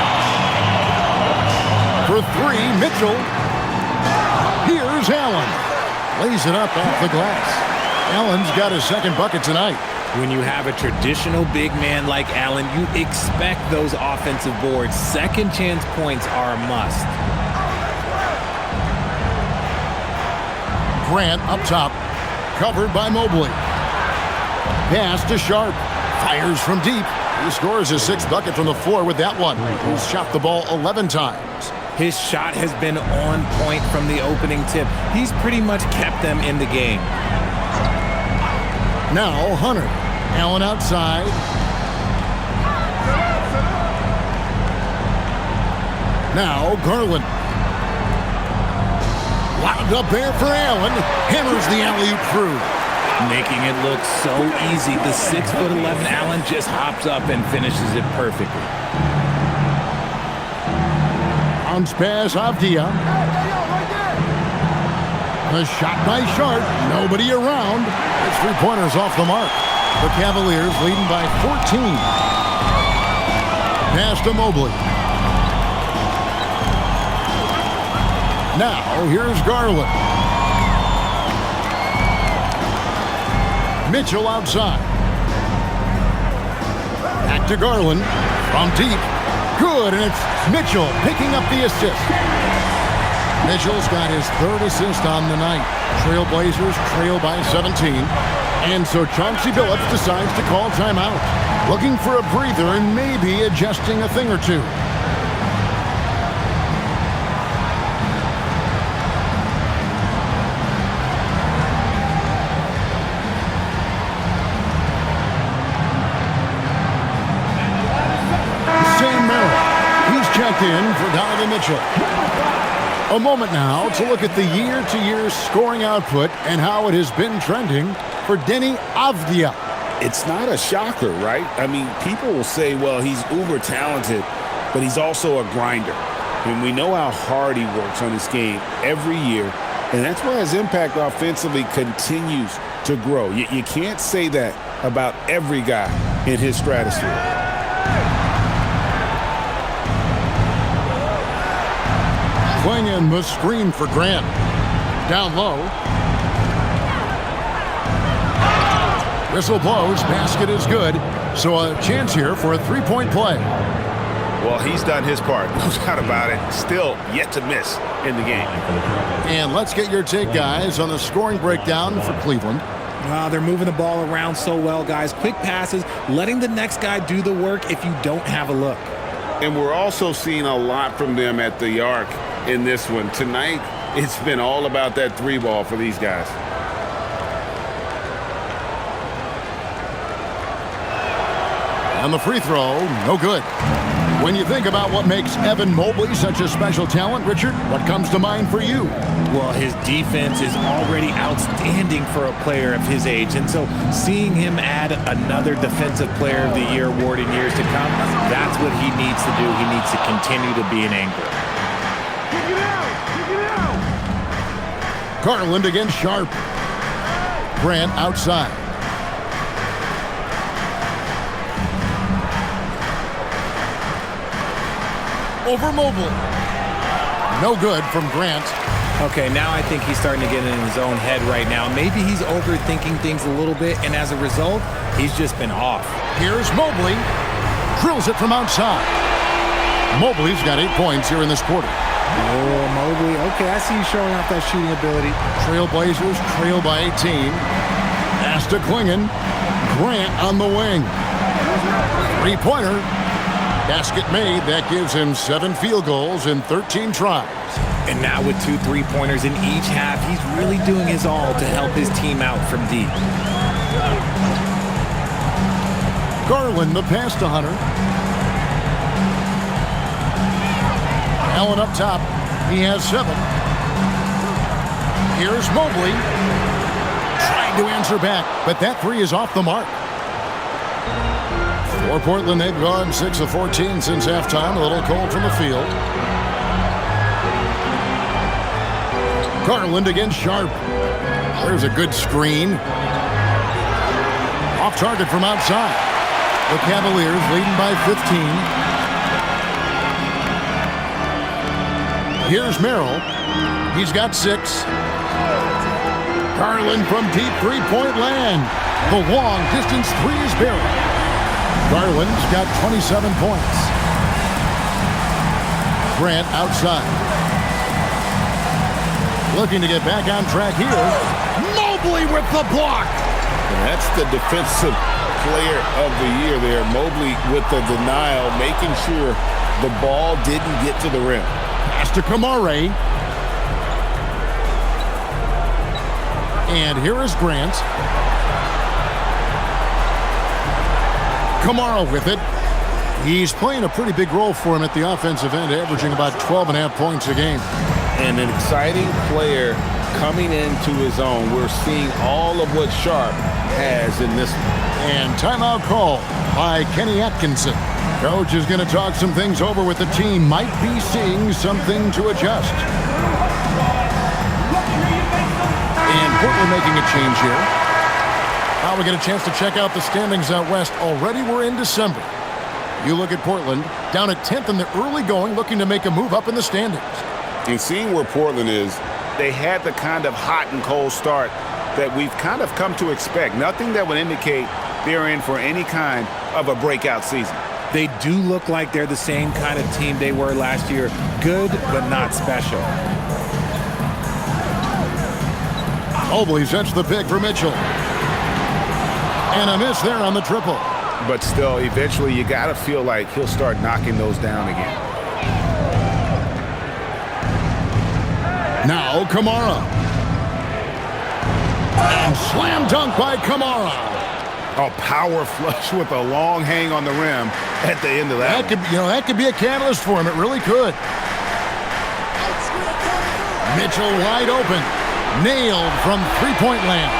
For 3, Mitchell. Here's Allen. Lays it up off the glass. Allen's got his second bucket tonight. When you have a traditional big man like Allen, you expect those offensive boards. Second chance points are a must. Grant up top, covered by Mobley. Pass to Sharpe, fires from deep. He scores his 6th bucket from the floor with that one. He's shot the ball 11 times. His shot has been on point from the opening tip. He's pretty much kept them in the game. Now Hunter, Allen outside. Now Garland. Locked up there for Allen. Hammers the alley-oop through. Making it look so easy. The 6'11" Allen just hops up and finishes it perfectly. Bounce pass, Avdia. A shot by Sharpe. Nobody around. It's 3-pointers off the mark. The Cavaliers leading by 14. Pass to Mobley. Now, here's Garland. Mitchell outside. Back to Garland. From deep. Good, and it's Mitchell picking up the assist. Mitchell's got his 3rd assist on the night. Trailblazers trail by 17. And so Chauncey Billups decides to call timeout. Looking for a breather and maybe adjusting a thing or two. Checked in for Donovan Mitchell. A moment now to look at the year-to-year scoring output and how it has been trending for Deni Avdia. It's not a shocker, right? I mean, people will say, well, he's uber talented, but he's also a grinder. And we know how hard he works on his game every year, and that's why his impact offensively continues to grow. You can't say that about every guy. in his stratosphere. Playing the screen for Grant. Down low. Whistle blows. Basket is good. So a chance here for a three-point play. Well, he's done his part. No doubt about it. Still yet to miss in the game. And let's get your take, guys, on the scoring breakdown for Cleveland. Wow, they're moving the ball around so well, guys. Quick passes, letting the next guy do the work if you don't have a look. And we're also seeing a lot from them at the arc in this one. Tonight, it's been all about that three ball for these guys. And the free throw, no good. When you think about what makes Evan Mobley such a special talent, Richard, what comes to mind for you? Well, his defense is already outstanding for a player of his age. And so seeing him add another Defensive Player of the Year award in years to come, that's what he needs to do. He needs to continue to be an anchor. Garland against Sharp. Grant outside. Over Mobley. No good from Grant. Okay, now I think he's starting to get in his own head right now. Maybe he's overthinking things a little bit, and as a result, he's just been off. Here's Mobley. Drills it from outside. Mobley's got 8 points here in this quarter. Oh, Mobley. Okay, I see you showing off that shooting ability. Trailblazers trail by 18. Pass to Klingon. Grant on the wing. Three-pointer. Basket made. That gives him 7 field goals in 13 tries. And now with 2 3-pointers in each half, he's really doing his all to help his team out from deep. Garland, the pass to Hunter. Allen up top. He has 7. Here's Mobley. Trying to answer back, but that three is off the mark. For Portland, they've gone 6 of 14 since halftime. A little cold from the field. Garland against Sharp. There's a good screen. Off target from outside. The Cavaliers leading by 15. Here's Merrill. He's got 6. Garland from deep three-point land. The long distance three is buried. Garland's got 27 points. Grant outside. Looking to get back on track here. Mobley with the block. And that's the defensive player of the year there. Mobley with the denial, making sure the ball didn't get to the rim. Pass to Kamare. And here is Grant. Kamara with it. He's playing a pretty big role for him at the offensive end, averaging about 12.5 points a game. And an exciting player coming into his own. We're seeing all of what Sharp has in this one. And timeout call by Kenny Atkinson. Coach is going to talk some things over with the team. Might be seeing something to adjust. And Portland making a change here. Now we get a chance to check out the standings out west. Already we're in December. You look at Portland, down at 10th in the early going, looking to make a move up in the standings. And seeing where Portland is, They had the kind of hot and cold start that we've kind of come to expect. Nothing that would indicate they're in for any kind of a breakout season. They do look like they're the same kind of team they were last year. Good, but not special. Mobley sets the pick for Mitchell. And a miss there on the triple. But still, eventually you got to feel like he'll start knocking those down again. Now Kamara. And slam dunk by Kamara. A power flush with a long hang on the rim at the end of that. That could be a catalyst for him. It really could. Mitchell wide open. Nailed from three-point land.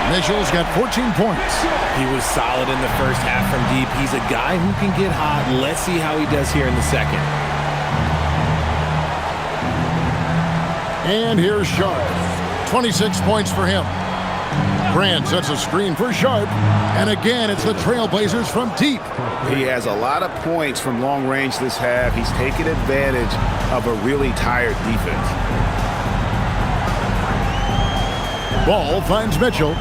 Mitchell's got 14 points. He was solid in the first half from deep. He's a guy who can get hot. Let's see how he does here in the second. And here's Sharp. 26 points for him. Grant sets a screen for Sharp. And again, it's the Trailblazers from deep. He has a lot of points from long range this half. He's taken advantage of a really tired defense. Ball finds Mitchell.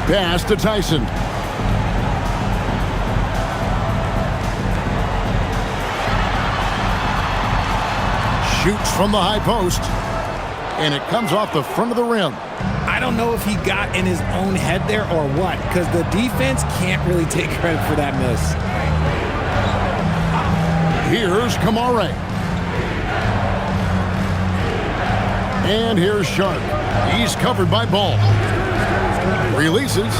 Pass to Tyson. Shoots from the high post. And it comes off the front of the rim. I don't know if he got in his own head there or what, because the defense can't really take credit for that miss. Here's Kamara. And here's Sharp. He's covered by Ball. Releases.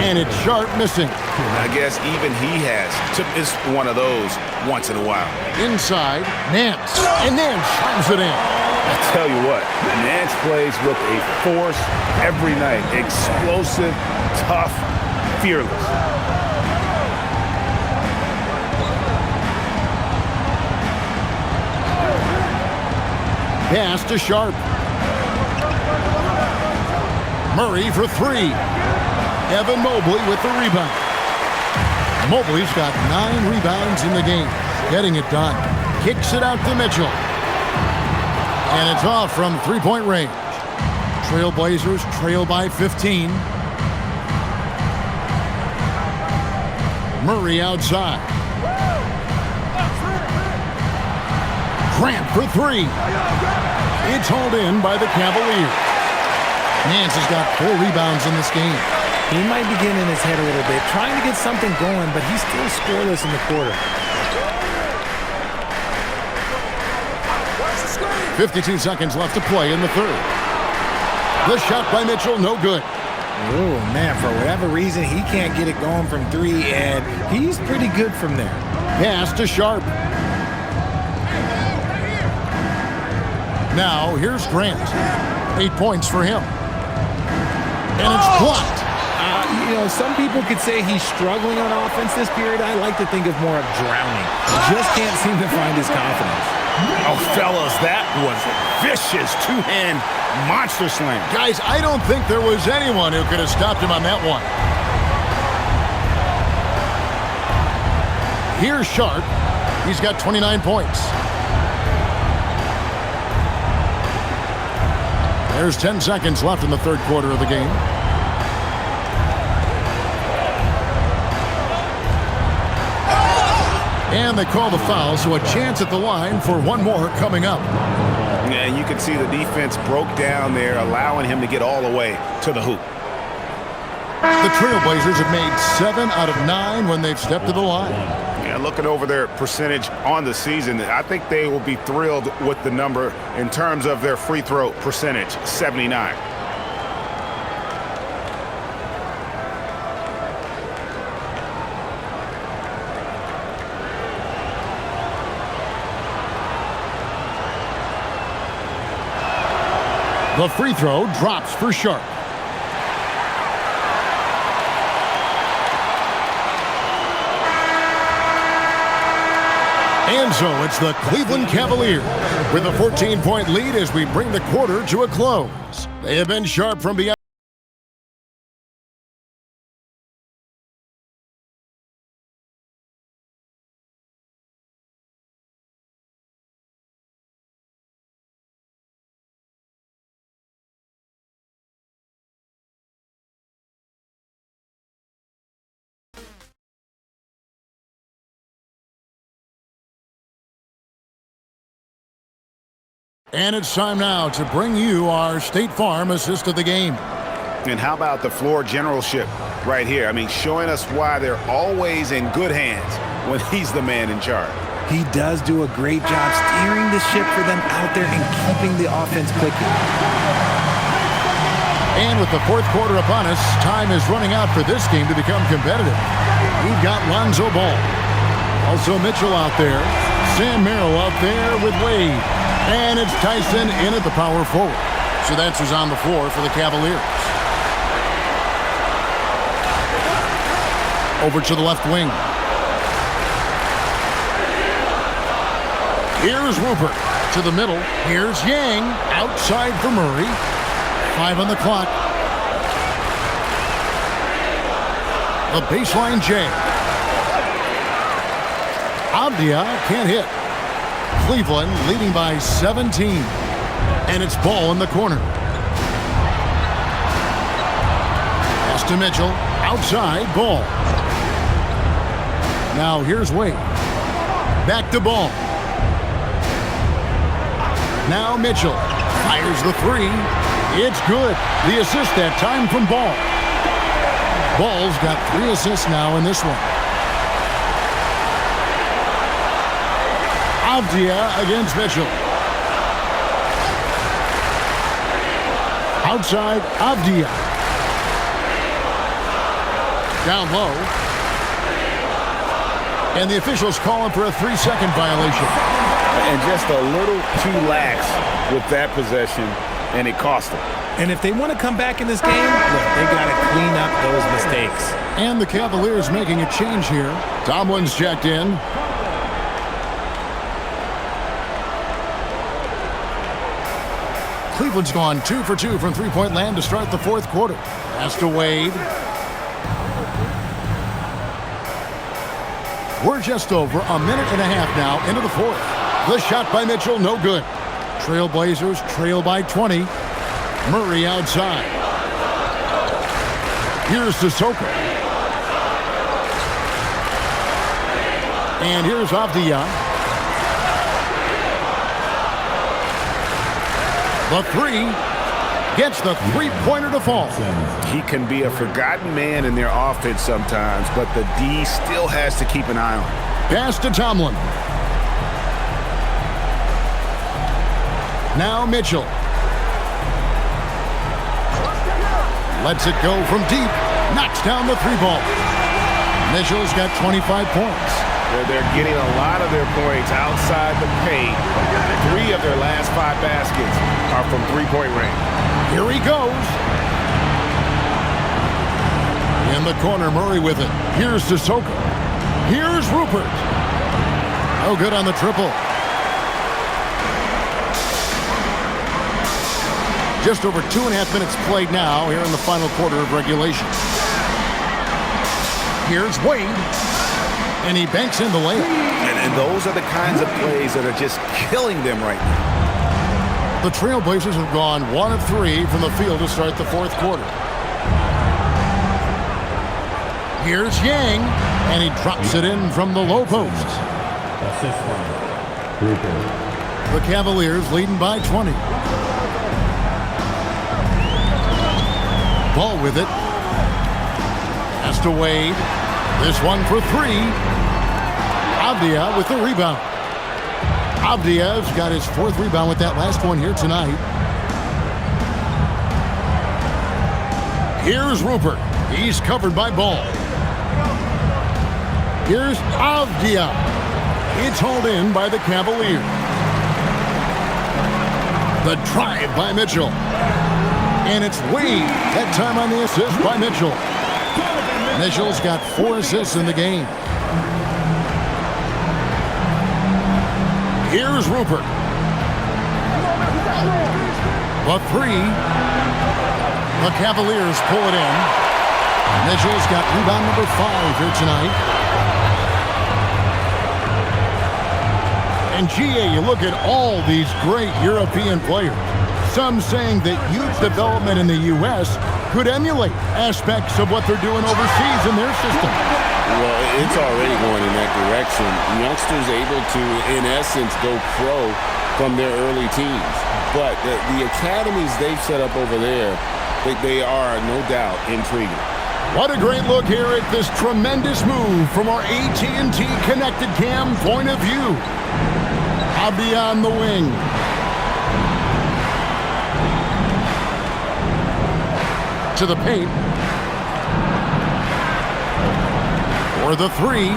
And it's Sharp missing. I guess even he has to miss one of those once in a while. Inside, Nance. And Nance slams it in. I tell you what, Nance plays with a force every night. Explosive, tough, fearless. Pass to Sharp. Murray for three. Evan Mobley with the rebound. Mobley's got 9 rebounds in the game. Getting it done. Kicks it out to Mitchell. And it's off from three-point range. Trailblazers trail by 15. Murray outside. Grant for three. It's hauled in by the Cavaliers. Nance has got 4 rebounds in this game. He might be getting in his head a little bit, trying to get something going, but he's still scoreless in the quarter. 52 seconds left to play in the third. The shot by Mitchell, no good. Oh, man, for whatever reason, he can't get it going from 3, and he's pretty good from there. Pass to Sharp. Now, here's Grant. 8 points for him. And it's blocked. You know, some people could say he's struggling on offense this period. I like to think of more of drowning. Just can't seem to find his confidence. Oh, fellas, that was a vicious two-hand monster slam. Guys, I don't think there was anyone who could have stopped him on that one. Here's Sharp. He's got 29 points. There's 10 seconds left in the third quarter of the game. And they call the foul, so a chance at the line for one more coming up. Yeah, and you can see the defense broke down there, allowing him to get all the way to the hoop. The Trailblazers have made 7 out of 9 when they've stepped to the line. Yeah, looking over their percentage on the season, I think they will be thrilled with the number in terms of their free throw percentage, 79. The free throw drops for Sharp. And so it's the Cleveland Cavaliers with a 14-point lead as we bring the quarter to a close. They have been sharp from beyond. And it's time now to bring you our State Farm assist of the game. And how about the floor generalship right here? I mean, showing us why they're always in good hands when he's the man in charge. He does do a great job steering the ship for them out there and keeping the offense clicking. And with the fourth quarter upon us, time is running out for this game to become competitive. We've got Lonzo Ball. Also Mitchell out there. Sam Merrill out there with Wade. And it's Tyson in at the power forward. So that's who's on the floor for the Cavaliers. Over to the left wing. Here's Rupert. To the middle. Here's Yang. Outside for Murray. 5 on the clock. The baseline J. Avdia can't hit. Cleveland leading by 17. And it's ball in the corner. Pass to Mitchell. Outside, ball. Now here's Wade. Back to Ball. Now Mitchell fires the 3. It's good. The assist that time from Ball. Ball's got 3 assists now in this one. Avdia against Mitchell. Outside, Avdia. Down low. And the officials calling for a 3-second violation. And just a little too lax with that possession, and it cost them. And if they want to come back in this game, look, they got to clean up those mistakes. And the Cavaliers making a change here. Tomlin's checked in. Cleveland's gone 2 for 2 from three-point land to start the fourth quarter. Pass to Wade. We're just over a minute and a half now into the fourth. The shot by Mitchell, no good. Trailblazers trail by 20. Murray outside. Here's Sissoko. And here's Avdia. The 3 gets the three-pointer to fall. He can be a forgotten man in their offense sometimes, but the D still has to keep an eye on him. Pass to Tomlin. Now Mitchell. Lets it go from deep. Knocks down the 3-ball. Mitchell's got 25 points. They're getting a lot of their points outside the paint. 3 of their last 5 baskets are from three-point range. Here he goes. In the corner, Murray with it. Here's Sissoko. Here's Rupert. Oh, good on the triple. Just over 2.5 minutes played now here in the final quarter of regulation. Here's Wade. And he banks in the layup. And those are the kinds of plays that are just killing them right now. The Trailblazers have gone 1 of 3 from the field to start the fourth quarter. Here's Yang, and he drops it in from the low post. The Cavaliers leading by 20. Ball with it. Pass to Wade. This one for 3. Avdia with the rebound. Avdia's got his 4th rebound with that last one here tonight. Here's Rupert. He's covered by Ball. Here's Avdia. It's hauled in by the Cavaliers. The drive by Mitchell. And it's Wade. That time on the assist by Mitchell. Mitchell's got 4 assists in the game. Here's Rupert. The 3. The Cavaliers pull it in. Mitchell's got rebound number 5 here tonight. And GA, you look at all these great European players. Some saying that youth development in the U.S. could emulate aspects of what they're doing overseas in their system. Well, it's already going in that direction. Youngsters able to, in essence, go pro from their early teens. But the academies they've set up over there, they are, no doubt, intriguing. What a great look here at this tremendous move from our AT&T Connected Cam point of view. Avdia on the wing. To the paint. For the 3.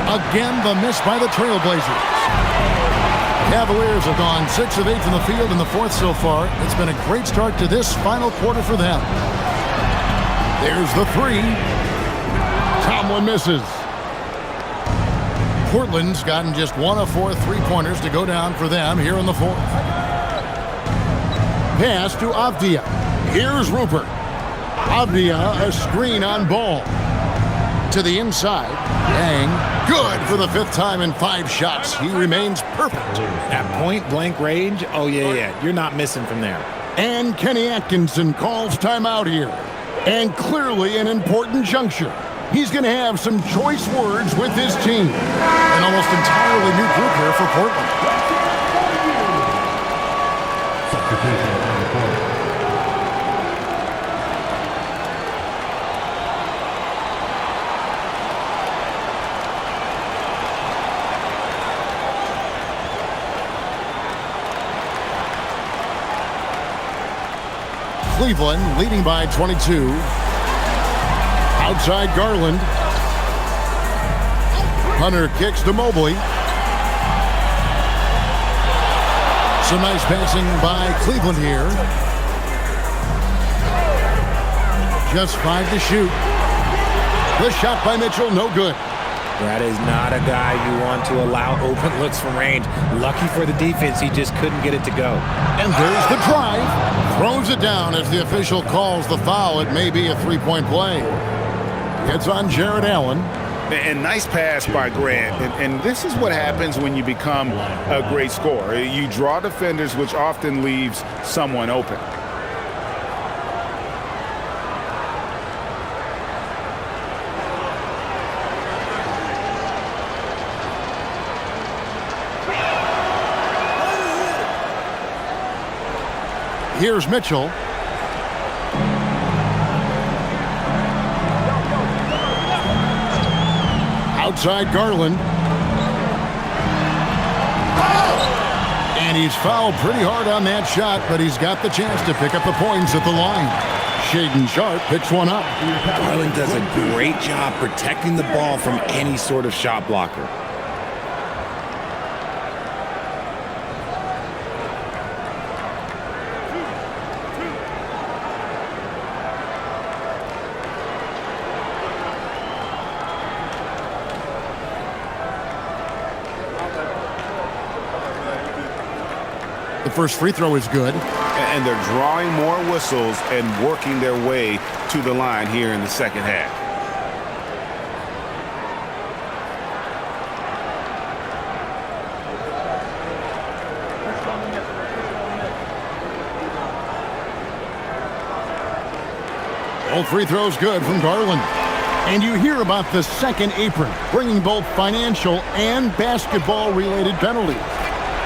Again, the miss by the Trailblazers. Cavaliers have gone 6 of 8 from the field in the fourth so far. It's been a great start to this final quarter for them. There's the 3. Tomlin misses. Portland's gotten just 1 of 4 3-pointers to go down for them here in the fourth. Pass to Avdia. Here's Rupert. Avdia, a screen on Ball. To the inside. Bang. Good for the 5th time in 5 shots. He remains perfect. At point-blank range, oh, yeah. You're not missing from there. And Kenny Atkinson calls timeout here. And clearly an important juncture. He's going to have some choice words with his team. An almost entirely new group here for Portland. Cleveland leading by 22. Outside Garland. Hunter kicks to Mobley. Some nice passing by Cleveland here. Just 5 to shoot. The shot by Mitchell, no good. That is not a guy you want to allow open looks from range. Lucky for the defense, he just couldn't get it to go. And there's the drive. Throws it down as the official calls the foul. It may be a 3-point play. It's on Jared Allen. And nice pass by Grant. And this is what happens when you become a great scorer. You draw defenders, which often leaves someone open. Here's Mitchell. Outside Garland. And he's fouled pretty hard on that shot, but he's got the chance to pick up the points at the line. Shaedon Sharpe picks one up. Garland does a great job protecting the ball from any sort of shot blocker. The first free throw is good. And they're drawing more whistles and working their way to the line here in the second half. All free throws good from Garland. And you hear about the second apron, bringing both financial and basketball-related penalties.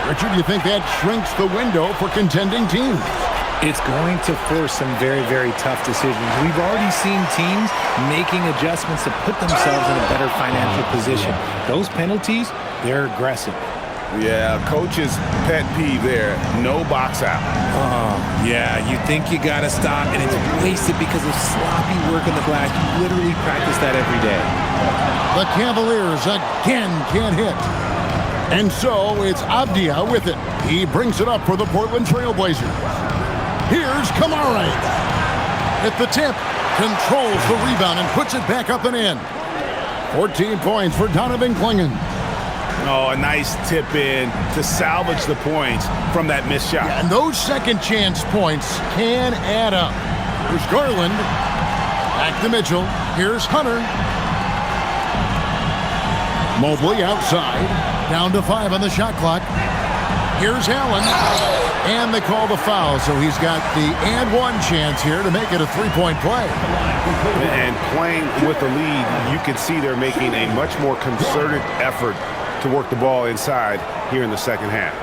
Richard, do you think that shrinks the window for contending teams? It's going to force some very, very tough decisions. We've already seen teams making adjustments to put themselves in a better financial position. Those penalties, they're aggressive. Yeah, coach's pet peeve there, no box out. Oh, yeah, you think you got to stop, and it's wasted because of sloppy work on the glass. You literally practice that every day. The Cavaliers again can't hit. And so it's Avdia with it. He brings it up for the Portland Trailblazers. Here's Kamara. At the tip, controls the rebound and puts it back up and in. 14 points for Donovan Clingan. Oh, a nice tip in to salvage the points from that missed shot. Yeah, and those second chance points can add up. Here's Garland. Back to Mitchell. Here's Hunter. Mobley outside. Down to 5 on the shot clock. Here's Allen. And they call the foul, so he's got the and one chance here to make it a 3-point play. And playing with the lead, you can see they're making a much more concerted effort to work the ball inside here in the second half.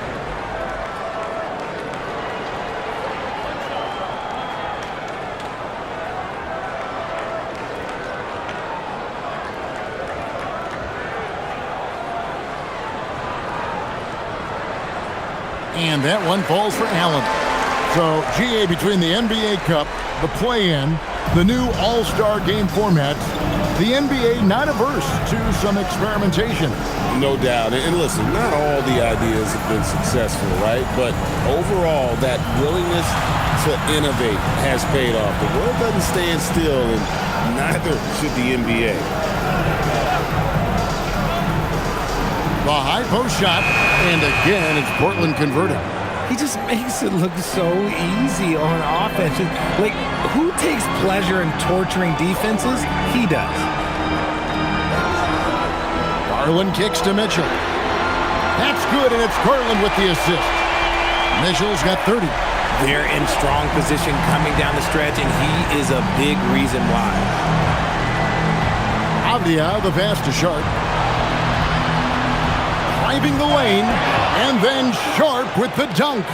And that one falls for Allen. So, GA, between the NBA Cup, the play-in, the new All-Star game format, the NBA not averse to some experimentation. No doubt. And listen, not all the ideas have been successful, right? But overall, that willingness to innovate has paid off. The world doesn't stand still, and neither should the NBA. The high post shot, and again, it's Portland converting. He just makes it look so easy on offense. Like, who takes pleasure in torturing defenses? He does. Garland kicks to Mitchell. That's good, and it's Garland with the assist. Mitchell's got 30. They're in strong position coming down the stretch, and he is a big reason why. Avdia, the pass to Sharp. Driving the lane, and then Sharp with the dunk.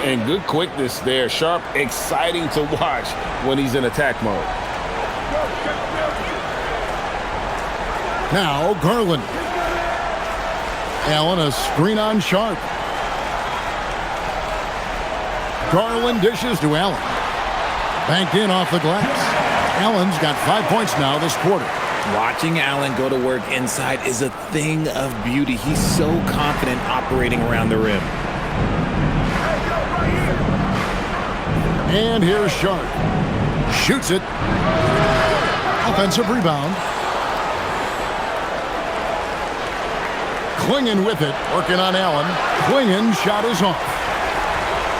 And good quickness there. Sharp, exciting to watch when he's in attack mode. Now Garland. Allen, a screen on Sharp. Garland dishes to Allen. Banked in off the glass. Allen's got 5 points now this quarter. Watching Allen go to work inside is a thing of beauty. He's so confident operating around the rim. And here's Sharp. Shoots it. Offensive rebound. Clingan with it. Working on Allen. Clingan shot is off.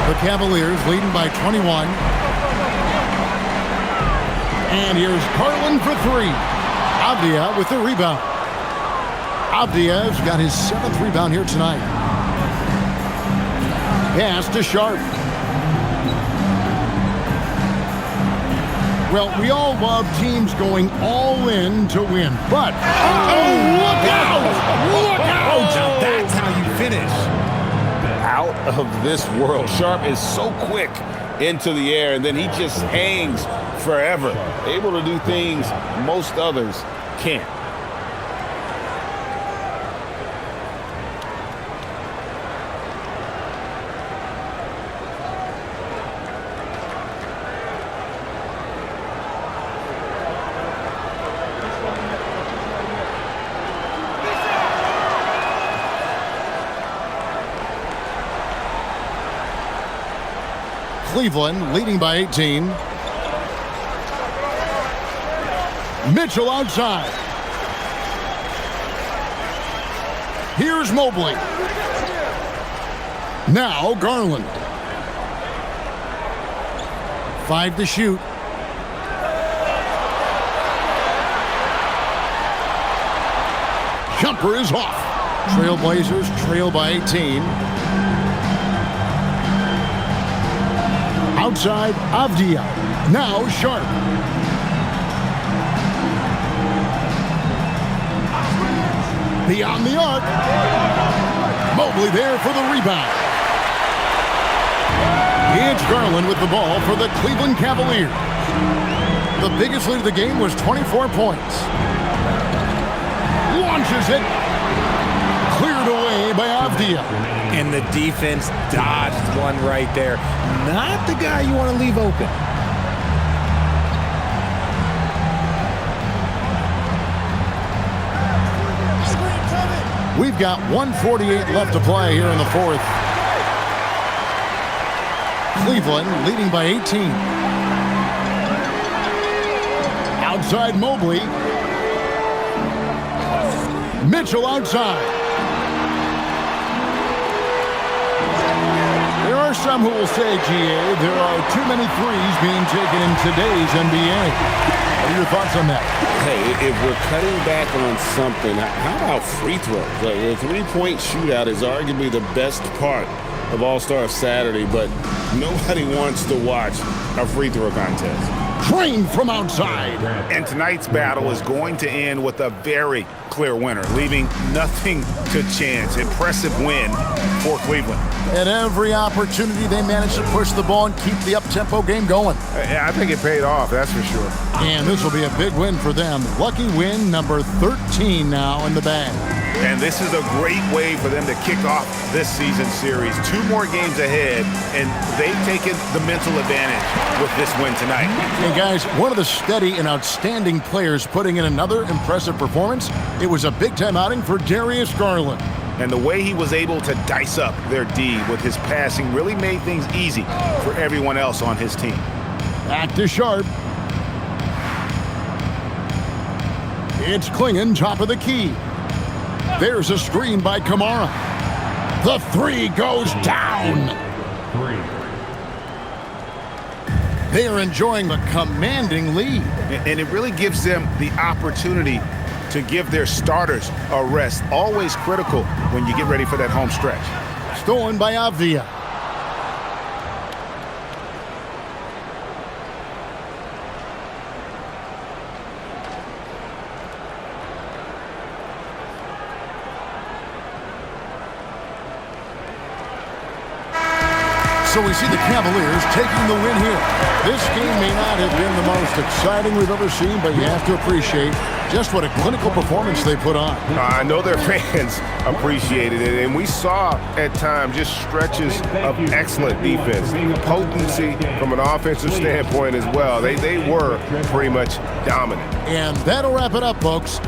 The Cavaliers leading by 21. And here's Garland for three. Avdia with the rebound. Avdia's got his 7th rebound here tonight. Pass to Sharp. Well, we all love teams going all in to win, but look out! Look out! Now that's how you finish. Out of this world. Sharp is so quick into the air, and then he just hangs forever. Able to do things most others can't. Cleveland leading by 18. Mitchell outside. Here's Mobley. Now Garland. 5 to shoot. Jumper is off. Trailblazers trail by 18. Outside, Avdia. Now Sharp. Beyond the arc. Mobley there for the rebound. It's Garland with the ball for the Cleveland Cavaliers. The biggest lead of the game was 24 points. Launches it. Cleared away by Avdia. And the defense dodged one right there. Not the guy you want to leave open. We've got 1:48 left to play here in the fourth. Cleveland leading by 18. Outside Mobley. Mitchell outside. There are some who will say, GA, there are too many threes being taken in today's NBA. What are your thoughts on that? Hey, if we're cutting back on something, how about free throws? The three-point shootout is arguably the best part of All-Star Saturday, but nobody wants to watch a free throw contest. Drained from outside. And tonight's battle is going to end with a very clear winner, leaving nothing to chance. Impressive win for Cleveland. At every opportunity, they managed to push the ball and keep the up-tempo game going. I think it paid off, that's for sure. And this will be a big win for them. Lucky win number 13 now in the bag. And this is a great way for them to kick off this season series. 2 more games ahead, and they've taken the mental advantage with this win tonight. And guys, one of the steady and outstanding players putting in another impressive performance, it was a big-time outing for Darius Garland. And the way he was able to dice up their D with his passing really made things easy for everyone else on his team. Back to Sharp. It's Clingan, top of the key. There's a screen by Kamara. The three goes down. They are enjoying a commanding lead. And it really gives them the opportunity to give their starters a rest. Always critical when you get ready for that home stretch. Stolen by Avdia. So we see the Cavaliers taking the win here. This game may not have been the most exciting we've ever seen, but you have to appreciate just what a clinical performance they put on. I know their fans appreciated it, and we saw at times just stretches of excellent defense, potency from an offensive standpoint as well. They were pretty much dominant. And that'll wrap it up, folks.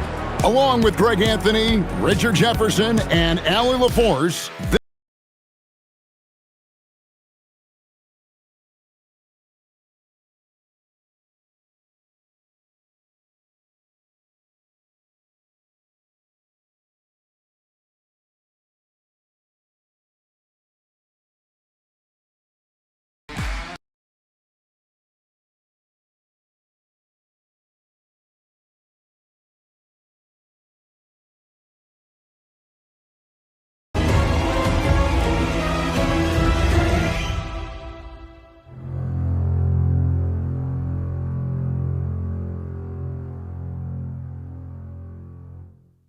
Along with Greg Anthony, Richard Jefferson, and Allie LaForce,